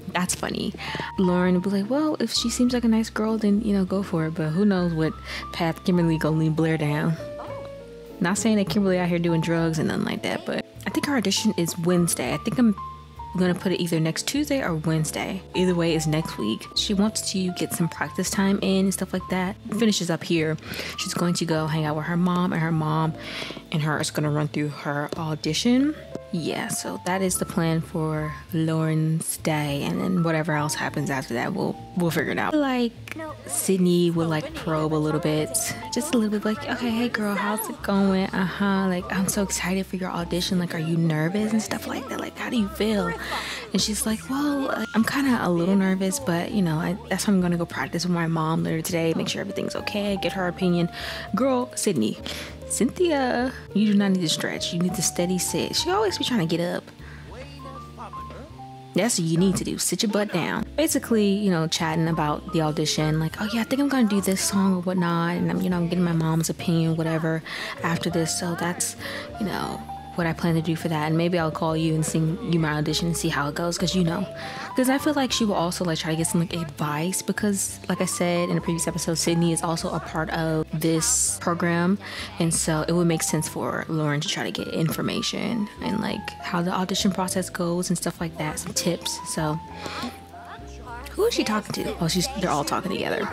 that's funny. Lauryn would be like, well, if she seems like a nice girl, then you know, go for it. But who knows what path Kimberly gonna lead Blair down. Not saying that Kimberly out here doing drugs and nothing like that, but I think our audition is Wednesday. I think I'm gonna put it either next Tuesday or Wednesday. Either way, it's next week. She wants to get some practice time in and stuff like that. Finishes up here, she's going to go hang out with her mom, and her mom and her is gonna run through her audition. Yeah, so that is the plan for Lauryn's day, and then whatever else happens after that, we'll figure it out. Like Sydney would like probe a little bit, just a little bit, like, okay, hey girl, how's it going? Like, I'm so excited for your audition. Like, are you nervous and stuff like that? Like, how do you feel? And she's like, well, I'm kind of a little nervous, but you know, that's why I'm gonna go practice with my mom later today, make sure everything's okay, get her opinion. Girl, Cynthia, you do not need to stretch. You need to steady sit. She always be trying to get up. That's what you need to do. Sit your butt down. Basically, you know, chatting about the audition. Like, oh yeah, I think I'm gonna do this song or whatnot, and I'm getting my mom's opinion, whatever, after this. So that's, you know, what I plan to do for that. And maybe I'll call you and sing you my audition and see how it goes, because I feel like she will also like try to get some like advice, because like I said in the previous episode, Sydney is also a part of this program, and so it would make sense for Lauryn to try to get information and like how the audition process goes and stuff like that, some tips. So who is she talking to? Oh, they're all talking together.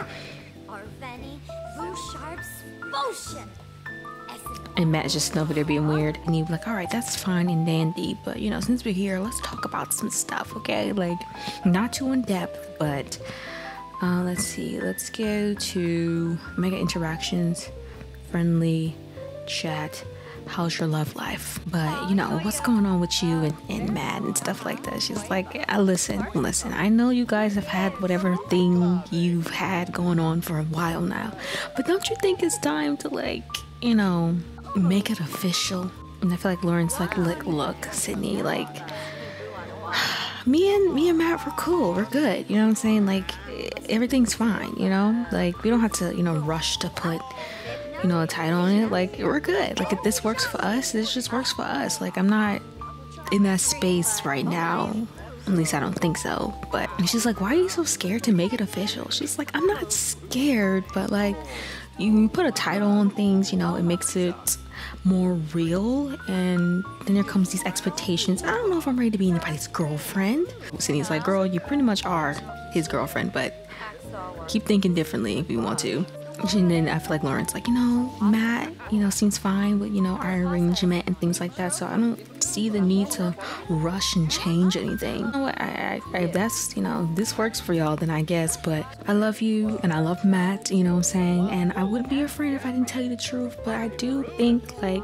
And Matt's just over there being weird, and he'd be like, all right, that's fine and dandy, but you know, since we're here, let's talk about some stuff, okay? Like, not too in depth, but let's see, let's go to mega interactions, friendly chat, how's your love life? But you know, what's going on with you and Matt and stuff like that? She's like, listen, I know you guys have had whatever thing you've had going on for a while now, but don't you think it's time to like you know, make it official. And I feel like Lauryn's like, look, Sydney, like, me and Matt were cool. We're good. You know what I'm saying? Like, everything's fine, you know? Like, we don't have to, you know, rush to put, you know, a title on it. Like, we're good. Like, if this works for us, this just works for us. Like, I'm not in that space right now. At least I don't think so. But she's like, why are you so scared to make it official? She's like, I'm not scared, but like, you put a title on things, you know, it makes it more real. And then there comes these expectations. I don't know if I'm ready to be anybody's girlfriend. Sydney's like, girl, you pretty much are his girlfriend, but keep thinking differently if you want to. And then I feel like Lauryn's like, you know, Matt, you know, seems fine with, you know, our arrangement and things like that. So I don't see the need to rush and change anything. You know what? If that's, you know, this works for y'all, then I guess. But I love you and I love Matt, you know what I'm saying? And I wouldn't be afraid if I didn't tell you the truth. But I do think, like,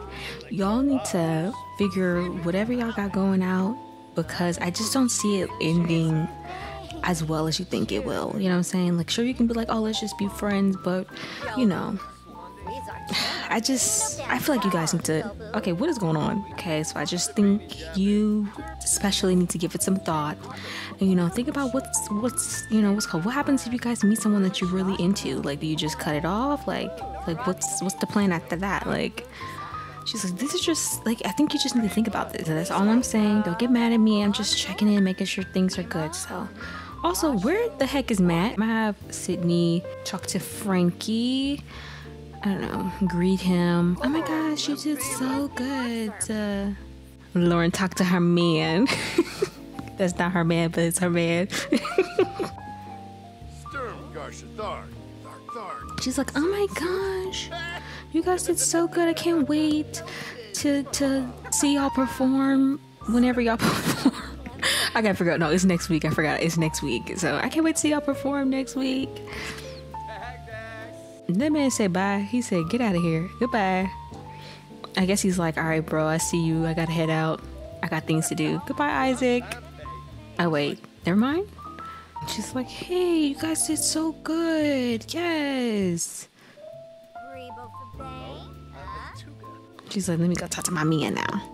y'all need to figure whatever y'all got going out, because I just don't see it ending as well as you think it will. You know what I'm saying? Like, sure, you can be like, oh, let's just be friends, but, you know, I feel like you guys need to, okay, what is going on? Okay, so I just think you especially need to give it some thought and, you know, think about what's you know, what's called, what happens if you guys meet someone that you're really into? Like, do you just cut it off? Like what's the plan after that? Like, she's like, this is just, like, I think you just need to think about this. That's all I'm saying. Don't get mad at me. I'm just checking in, making sure things are good. So, also, where the heck is Matt? I have Sydney talk to Frankie. I don't know, greet him. Oh my gosh, you did so good. Lauryn talked to her man. That's not her man, but it's her man. She's like, oh my gosh, you guys did so good. I can't wait to see y'all perform whenever y'all perform. I gotta figure out, no, it's next week. I forgot, it's next week. So I can't wait to see y'all perform next week. That man said bye. He said, get out of here. Goodbye. I guess he's like, all right, bro, I see you. I gotta head out. I got things to do. Goodbye, Isaac. Oh, wait, never mind. She's like, hey, you guys did so good. Yes. She's like, let me go talk to my man now.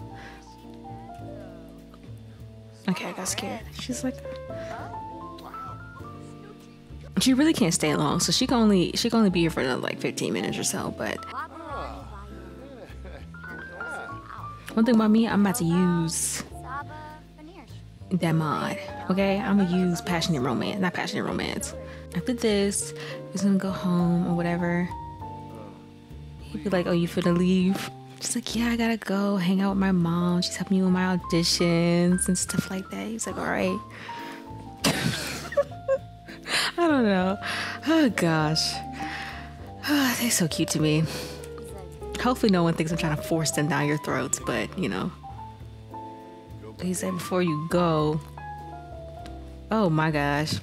Okay, I got scared. She's like, she really can't stay long, so she can only be here for another like 15 minutes or so. But one thing about me, I'm about to use that mod. Okay, I'm gonna use passionate romance, not passionate romance. After this, he's gonna go home or whatever. He'd be like, oh, you finna leave? She's like, yeah, I gotta go hang out with my mom. She's helping me with my auditions and stuff like that. He's like, all right. I don't know. Oh gosh. Oh, they're so cute to me. Hopefully no one thinks I'm trying to force them down your throats, but you know. He said before you go. Oh my gosh.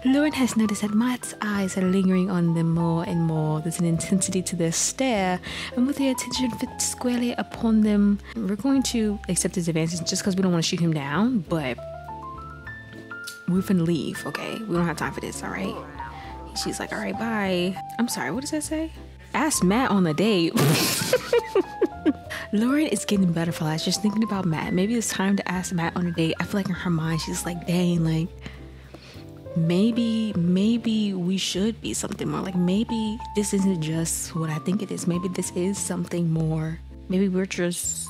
Lauryn has noticed that Matt's eyes are lingering on them more and more. There's an intensity to their stare, and with their attention fixed squarely upon them, we're going to accept his advances just because we don't want to shoot him down, but we're finna leave, okay? We don't have time for this, all right? She's like, all right, bye. I'm sorry, what does that say? Ask Matt on the date. Lauryn is getting butterflies just thinking about Matt. Maybe it's time to ask Matt on a date. I feel like in her mind, she's like, dang, like, maybe we should be something more. Like, maybe this isn't just what I think it is. Maybe this is something more. Maybe we're just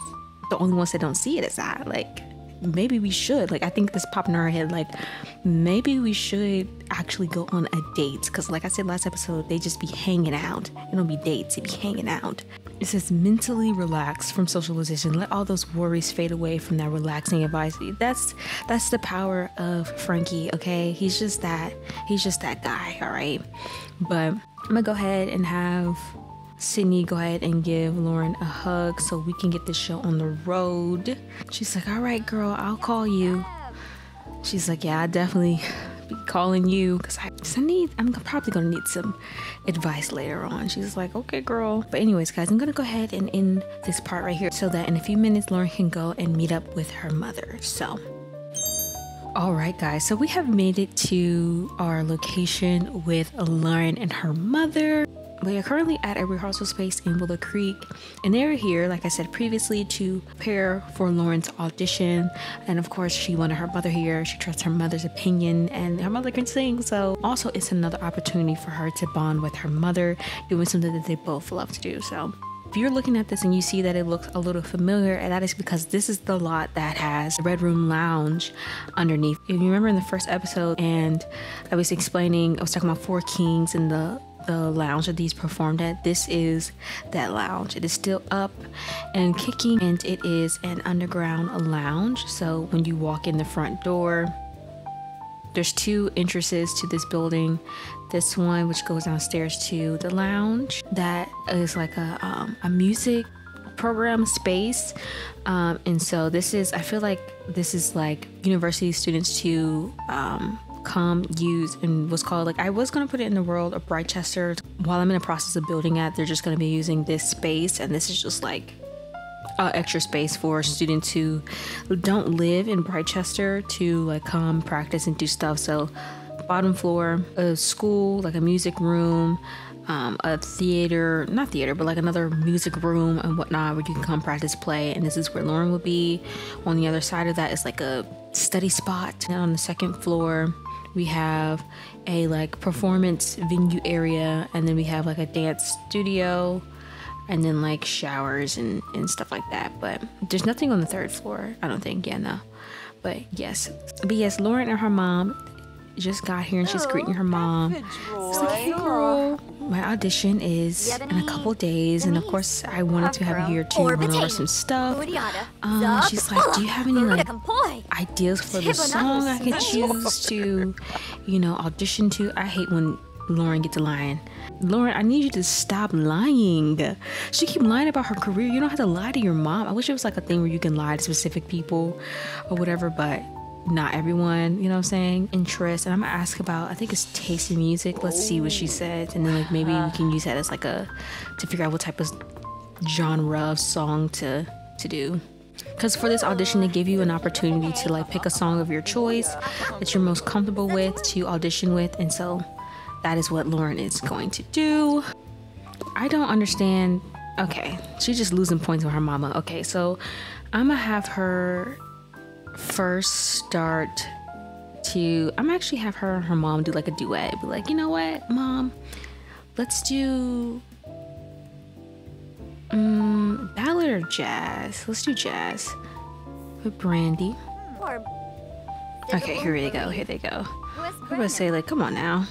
the only ones that don't see it as that. Like, maybe we should. Like, I think this popped in our head. Like, maybe we should actually go on a date. Because like I said last episode, they just be hanging out. It don't be dates. It be hanging out. It says mentally relax from socialization. Let all those worries fade away from that relaxing advice. That's the power of Frankie, okay? He's just that guy, all right? But I'm gonna go ahead and have Sydney go ahead and give Lauryn a hug so we can get this show on the road. She's like, all right, girl, I'll call you. She's like, yeah, I definitely be calling you because I'm probably gonna need some advice later on. She's like, okay, girl. But anyways, guys, I'm gonna go ahead and end this part right here so that in a few minutes Lauryn can go and meet up with her mother. So all right, guys, so we have made it to our location with Lauryn and her mother. We are currently at a rehearsal space in Willow Creek, and they're here, like I said previously, to prepare for Lauryn's audition. And of course, she wanted her mother here. She trusts her mother's opinion, and her mother can sing. So also, it's another opportunity for her to bond with her mother, doing something that they both love to do. So if you're looking at this and you see that it looks a little familiar, and that is because this is the lot that has the Red Room Lounge underneath. If you remember in the first episode, and I was talking about Four Kings and the lounge that these performed at, this is that lounge. It is still up and kicking, and it is an underground lounge. So when you walk in the front door, there's two entrances to this building. This one, which goes downstairs to the lounge, that is like a music program space. And so I feel like this is like university students to come use in what's called, like, I was going to put it in the world of Brightchester. While I'm in the process of building it, they're just going to be using this space, and this is just like extra space for students who don't live in Brightchester to like come practice and do stuff. So bottom floor, a school, like a music room, a theater, not theater, but like another music room and whatnot, where you can come practice, play. And this is where Lauryn will be. On the other side of that is like a study spot. And on the second floor, we have a like performance venue area, and then we have like a dance studio, and then like showers and stuff like that. But there's nothing on the third floor, I don't think. Yeah, no. But yes, Lauryn and her mom just got here, and she's greeting her mom. She's like, hey girl, my audition is in a couple days, and of course I wanted to have you here to run over some stuff. She's like, do you have any like ideas for the song I could choose to, audition to? I hate when Lauryn gets lying. Lauryn, I need you to stop lying. She keep lying about her career. You don't have to lie to your mom. I wish it was like a thing where you can lie to specific people or whatever, but not everyone, you know what I'm saying? Interest. And I'm gonna ask about, I think it's taste in music. Let's see what she said, and then like maybe we can use that as like to figure out what type of genre of song to do. Because for this audition, they give you an opportunity to like pick a song of your choice that you're most comfortable with to audition with, and so that is what Lauryn is going to do. I don't understand. Okay, she's just losing points with her mama. Okay, so I'm gonna have her first I'm actually have her and her mom do like a duet. Be like, you know what, mom, let's do ballad or jazz. Let's do jazz with Brandy. Okay, here they go. I'm gonna say, like, come on now.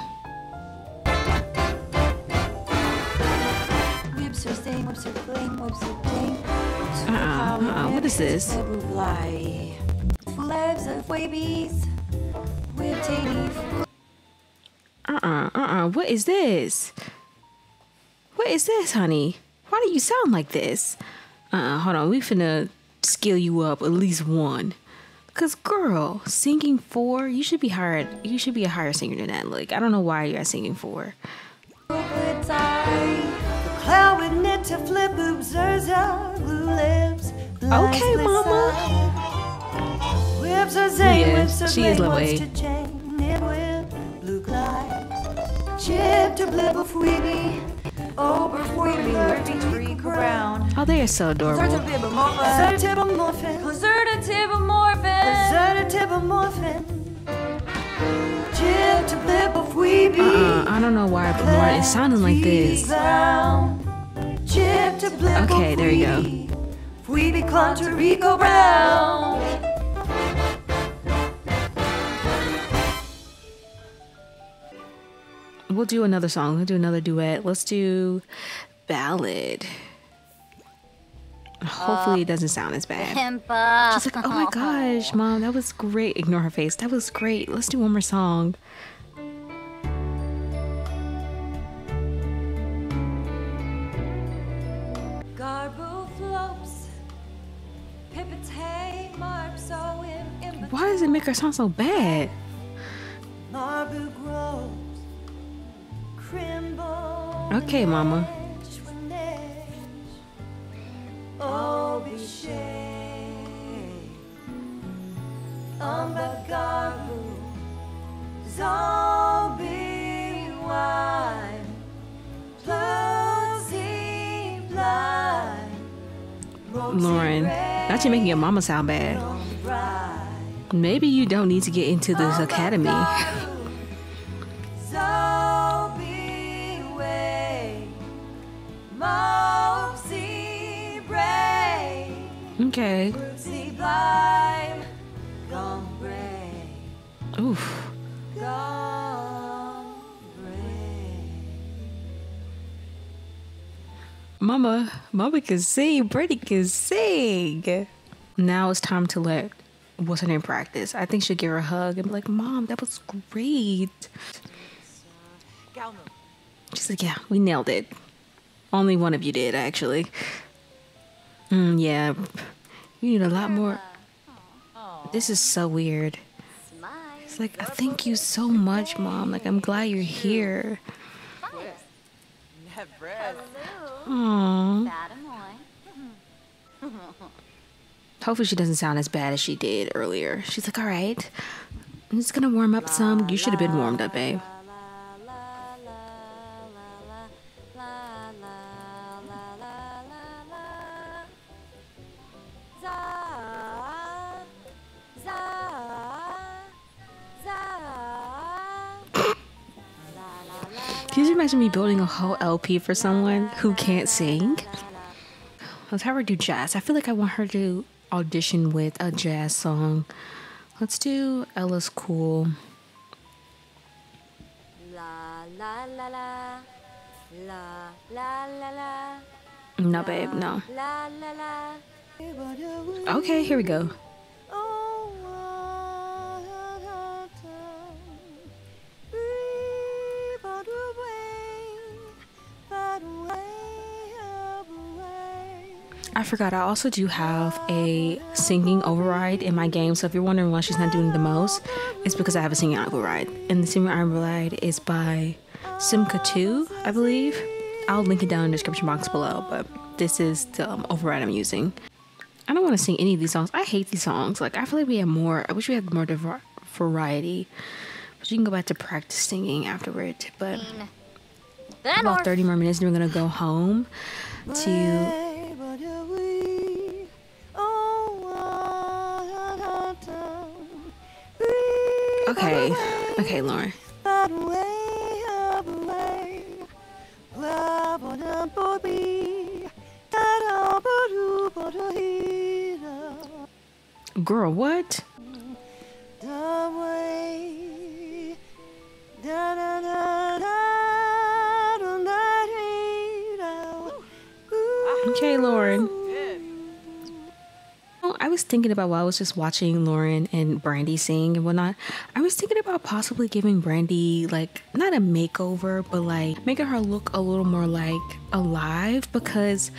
What is this? What is this? What is this, honey? Why do you sound like this? Hold on, we finna skill you up at least one. Cause girl, singing 4, you should be hired. You should be a higher singer than that. Like, I don't know why you're at singing 4. Okay, mama. Yeah, she is level 8. Oh, they are so adorable. I don't know why, but Lauryn is sounding like this. Okay, there you go. We'll do another song. We'll do another duet. Let's do ballad. Hopefully it doesn't sound as bad. She's like, oh my gosh, mom, that was great. Ignore her face. That was great. Let's do one more song. Why does it make her sound so bad? Okay, mama. Zombie wine. Lauryn, not you making your mama sound bad. Maybe you don't need to get into this academy. Okay. Oof. Mama can sing. Brady can sing. Now it's time to let what's her name practice. I think she'll give her a hug and be like, Mom, that was great. She's like, yeah, we nailed it. Only one of you did, actually. Yeah, you need a lot more. This is so weird. It's like, thank you so much, Mom. Like, I'm glad you're here. Aww. Hopefully she doesn't sound as bad as she did earlier. She's like, all right, I'm just gonna warm up some. You should have been warmed up, babe. Can you imagine me building a whole LP for someone who can't sing? Let's have her do jazz. I feel like I want her to audition with a jazz song. Let's do Ella's Cool. No, babe, no. Okay, here we go. I forgot, I also do have a singing override in my game, so if you're wondering why she's not doing the most, it's because I have a singing override. And the singing override is by Simkatu, I believe. I'll link it down in the description box below, but this is the override I'm using. I don't want to sing any of these songs. I hate these songs. Like, I feel like we have more, I wish we had more variety. But you can go back to practice singing afterward. But about 30 more minutes and we're going to go home to... Okay, Lauryn. Girl, what? Okay, Lauryn. I was thinking about while I was just watching Lauryn and Brandy sing and whatnot, I was thinking about possibly giving Brandy, like, not a makeover, but like making her look a little more like alive, because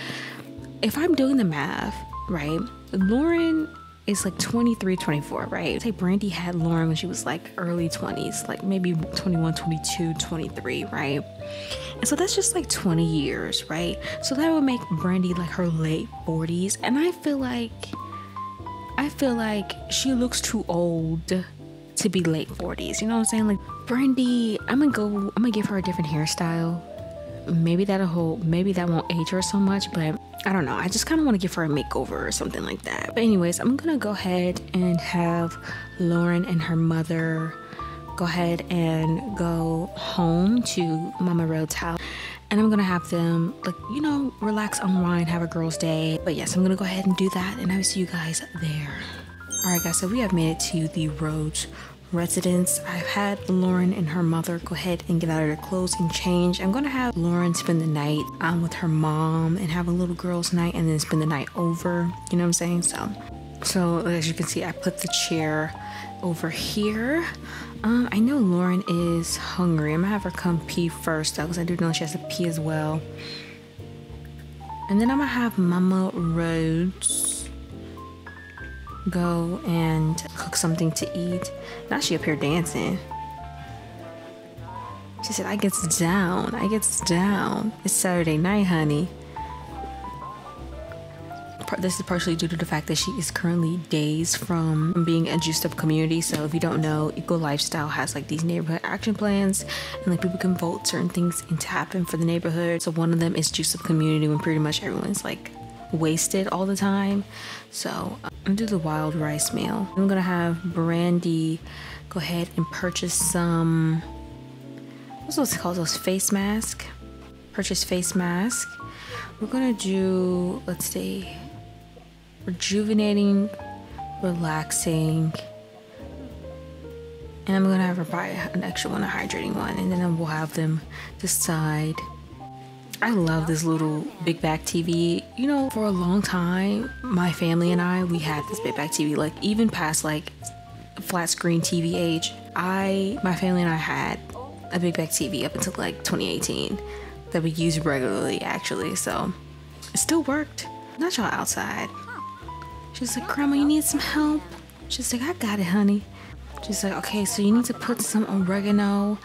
if I'm doing the math, right, Lauryn is like 23, 24, right? Say Brandy had Lauryn when she was like early 20s, like maybe 21, 22, 23, right? And so that's just like 20 years, right? So that would make Brandy like her late 40s. And I feel like she looks too old to be late 40s. You know what I'm saying? Like, Brandy, I'm gonna give her a different hairstyle. Maybe that won't age her so much, but I don't know. I just kind of want to give her a makeover or something like that. But anyways, I'm gonna go ahead and have Lauryn and her mother go ahead and go home to Mama Road's house. And I'm gonna have them, like, you know, relax, unwind, have a girl's day. But yes, I'm gonna go ahead and do that, and I will see you guys there. All right, guys, so we have made it to the Rhodes residence. I've had Lauryn and her mother go ahead and get out of their clothes and change. I'm gonna have Lauryn spend the night with her mom and have a little girl's night, and then spend the night over. You know what I'm saying? So as you can see, I put the chair over here. I know Lauryn is hungry. I'm gonna have her come pee first though, because I do know she has to pee as well. And then I'm gonna have Mama Rhodes go and cook something to eat. Now she up here dancing. She said, I gets down. It's Saturday night, honey. This is partially due to the fact that she is currently dazed from being a juiced up community. So if you don't know, Eco Lifestyle has like these neighborhood action plans, and like people can vote certain things into happen for the neighborhood. So one of them is juiced up community, when pretty much everyone's like wasted all the time. So I'm gonna do the wild rice meal. I'm gonna have Brandy go ahead and purchase some, what's those called, those face mask? Purchase face mask. We're gonna do, let's see, rejuvenating, relaxing, and I'm gonna have her buy an extra one, a hydrating one, and then we'll have them decide. I love this little big back TV. You know, for a long time, my family and I, we had this big back TV, like even past like flat screen TV age. My family and I had a big back TV up until like 2018 that we used regularly actually, so it still worked. Not y'all outside. She's like, Grandma, you need some help? She's like, I got it, honey. She's like, okay, so you need to put some oregano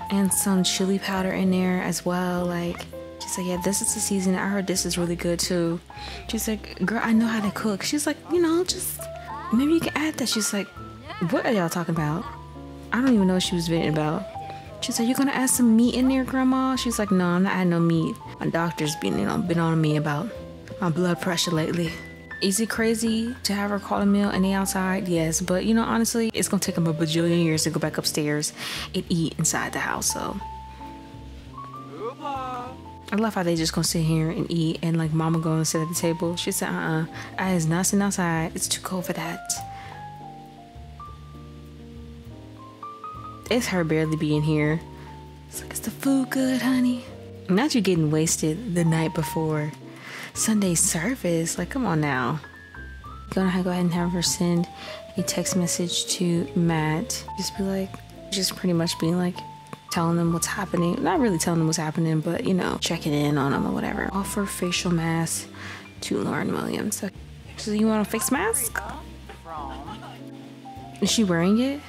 and some chili powder in there as well. Like, she's like, yeah, this is the season. I heard this is really good too. She's like, girl, I know how to cook. She's like, you know, just maybe you can add that. She's like, what are y'all talking about? I don't even know what she was venting about. She's like, you gonna add some meat in there, Grandma? She's like, no, I'm not adding no meat. My doctor's been on me about my blood pressure lately. Is it crazy to have her call a meal and they outside? Yes, but you know, honestly, it's gonna take them a bajillion years to go back upstairs and eat inside the house, so. I love how they just gonna sit here and eat and like Mama go and sit at the table. She said, I is not sitting outside. It's too cold for that. It's her barely being here. It's like, is the food good, honey? Not you getting wasted the night before Sunday service. Like, come on now. Gonna go ahead and have her send a text message to Matt. Just be like, just pretty much being like, telling them what's happening. Not really telling them what's happening, but you know, checking in on them or whatever. Offer facial mask to Lauryn Williams. So you want a face mask? Is she wearing it?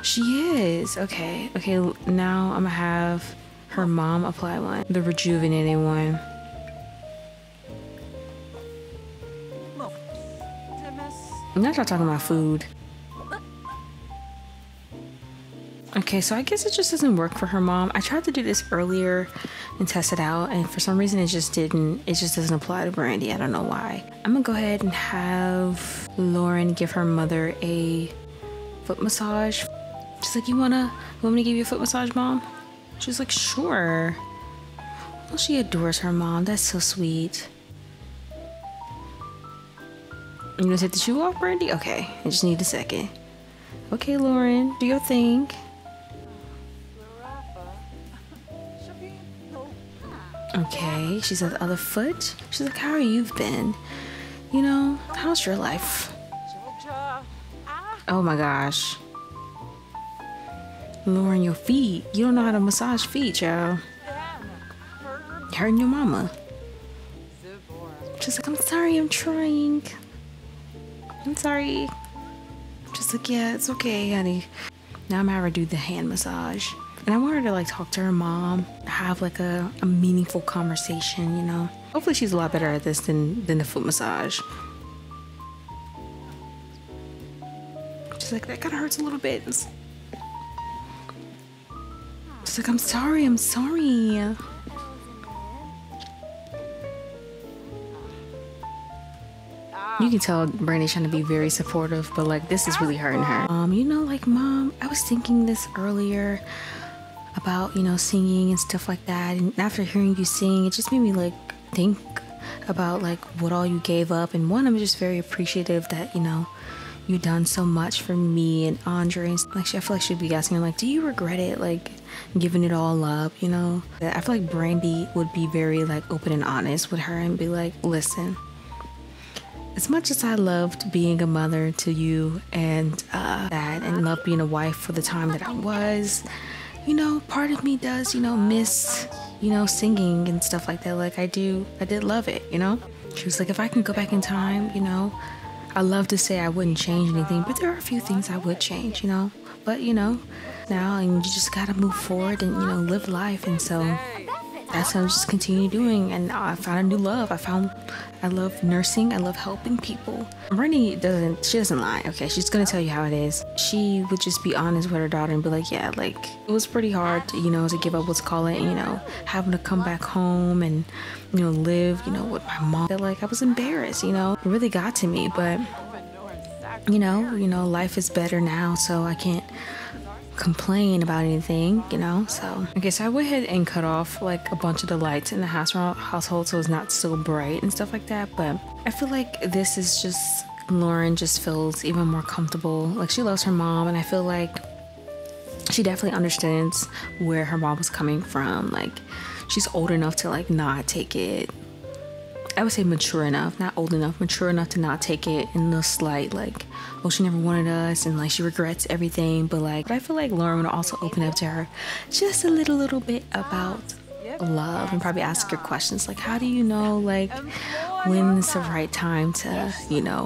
She is. Okay. Okay, now I'm gonna have her mom apply one. The rejuvenating one. I'm not talking about food. Okay, so I guess it just doesn't work for her mom. I tried to do this earlier and test it out, and for some reason it just doesn't apply to Brandy. I don't know why. I'm gonna go ahead and have Lauryn give her mother a foot massage. She's like, you want me to give you a foot massage, Mom? She's like, sure. Well, she adores her mom. That's so sweet. You gonna take the shoe off, Brandy? Okay, I just need a second. Okay, Lauryn, do your thing. Okay, she's at the other foot. She's like, how are you been? You know, how's your life? Oh my gosh. Lauryn, your feet. You don't know how to massage feet, y'all. Hurting your mama. She's like, I'm sorry, I'm trying. I'm sorry. Just like, yeah, it's okay, honey. Now I'm gonna have her do the hand massage. And I want her to like talk to her mom, have like a meaningful conversation, you know. Hopefully she's a lot better at this than the foot massage. She's like, that kind of hurts a little bit. She's like, I'm sorry, I'm sorry. You can tell Brandy's trying to be very supportive, but like this is really hurting her. You know, like, Mom, I was thinking this earlier about, you know, singing and stuff like that. And after hearing you sing, it just made me like think about like what all you gave up. And one, I'm just very appreciative that, you know, you've done so much for me and Andre. Like, I feel like she'd be asking her like, do you regret it? Like giving it all up, you know? I feel like Brandy would be very like open and honest with her and be like, listen, as much as I loved being a mother to you and that, and loved being a wife for the time that I was, you know, part of me does, you know, miss, you know, singing and stuff like that. Like I did love it, you know? She was like, if I can go back in time, you know, I love to say I wouldn't change anything, but there are a few things I would change, you know? But, you know, now and you just gotta move forward and, you know, live life. And so that's what I'm just continue doing. And I found a new love. I love nursing. I love helping people. Brandy doesn't lie. Okay, she's gonna tell you how it is. She would just be honest with her daughter and be like, yeah, like it was pretty hard, to give up, let's call it, having to come back home and, live, with my mom. That like I was embarrassed, it really got to me. But life is better now, so I can't complain about anything, so okay, so I went ahead and cut off like a bunch of the lights in the household so it's not so bright and stuff like that. But I feel like this is just Lauryn just feels even more comfortable. Like she loves her mom, and I feel like she definitely understands where her mom was coming from. Like she's old enough to like not take it, I would say mature enough, not old enough, mature enough to not take it in the slight, like, oh, she never wanted us and like she regrets everything. But I feel like Lauryn would also open up to her just a little bit about love and probably ask her questions like, how do you know like when it's the right time to,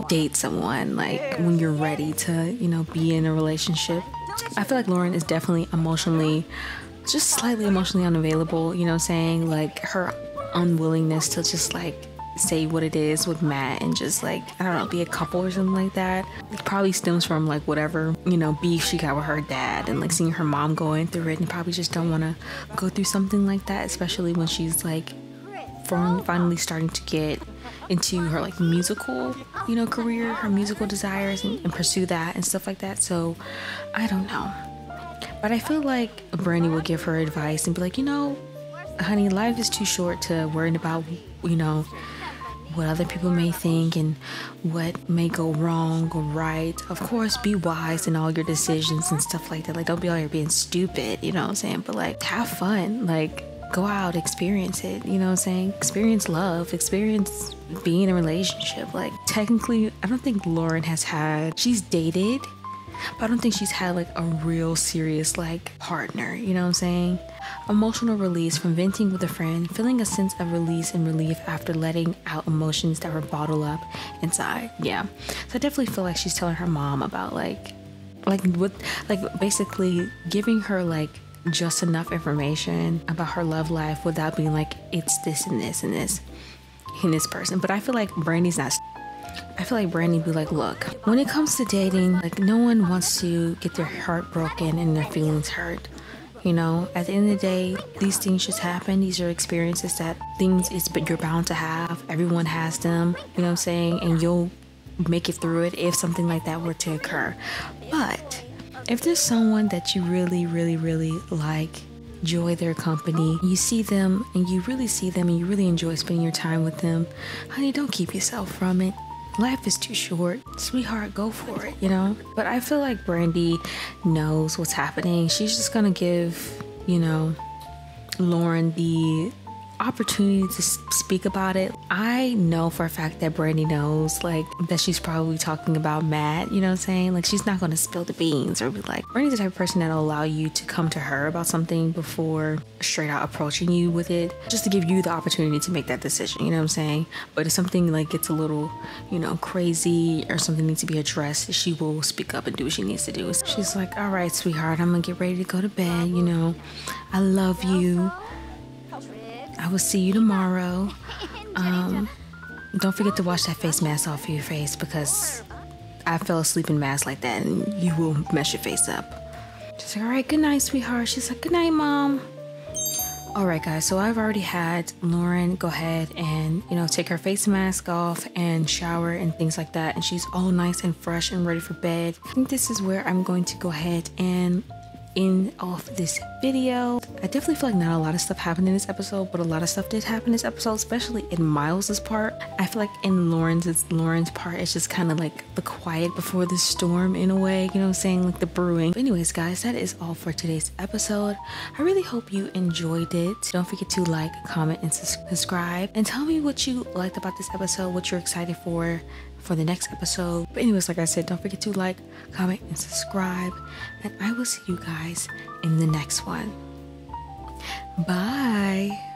date someone, like when you're ready to, be in a relationship. I feel like Lauryn is definitely just slightly emotionally unavailable, saying like her unwillingness to just like say what it is with Matt and just like, I don't know, be a couple or something like that. It probably stems from like whatever, beef she got with her dad and like seeing her mom going through it, and probably just don't want to go through something like that, especially when she's like finally starting to get into her like musical, career, her musical desires and pursue that and stuff like that. So I don't know. But I feel like Brandy would give her advice and be like, honey, life is too short to worry about, what other people may think and what may go wrong or right. Of course, be wise in all your decisions and stuff like that. Like, don't be out here being stupid, you know what I'm saying? But like, have fun. Like, go out, experience it, you know what I'm saying? Experience love, experience being in a relationship. Like, technically, I don't think Lauryn she's dated, but I don't think she's had like a real serious like partner, you know what I'm saying? Emotional release from venting with a friend, feeling a sense of release and relief after letting out emotions that were bottled up inside. Yeah, so I definitely feel like she's telling her mom about basically giving her like just enough information about her love life without being like, it's this and this and this in this person. But I feel like Brandy's not. I feel like Brandy be like, look, when it comes to dating, like no one wants to get their heart broken and their feelings hurt. At the end of the day, these things just happen. These are experiences but you're bound to have. Everyone has them, you know what I'm saying? And you'll make it through it if something like that were to occur. But if there's someone that you really, really, really like, enjoy their company, you see them and you really see them and you really enjoy spending your time with them, honey, don't keep yourself from it. Life is too short. Sweetheart, go for it, But I feel like Brandy knows what's happening. She's just gonna give, Lauryn the opportunity to speak about it. I know for a fact that Brandy knows like that she's probably talking about Matt, you know what I'm saying? Like she's not going to spill the beans or be like, Brandy's the type of person that'll allow you to come to her about something before straight out approaching you with it, just to give you the opportunity to make that decision, you know what I'm saying? But if something like gets a little, crazy or something needs to be addressed, she will speak up and do what she needs to do. She's like, all right, sweetheart, I'm gonna get ready to go to bed, I love you. I will see you tomorrow. Don't forget to wash that face mask off of your face because I fell asleep in masks like that and you will mess your face up. She's like, all right, good night, sweetheart. She's like, good night, Mom. All right, guys, so I've already had Lauryn go ahead and, take her face mask off and shower and things like that. And she's all nice and fresh and ready for bed. I think this is where I'm going to go ahead and end off this video. I definitely feel like not a lot of stuff happened in this episode, but a lot of stuff did happen in this episode, especially in Miles's part. I feel like in Lauryn's part, it's just kind of like the quiet before the storm in a way, you know what I'm saying, like the brewing. But anyways, guys, that is all for today's episode. I really hope you enjoyed it. Don't forget to like, comment, and subscribe, and tell me what you liked about this episode, what you're excited for the next episode. But anyways, like I said, don't forget to like, comment, and subscribe, and I will see you guys in the next one. Bye.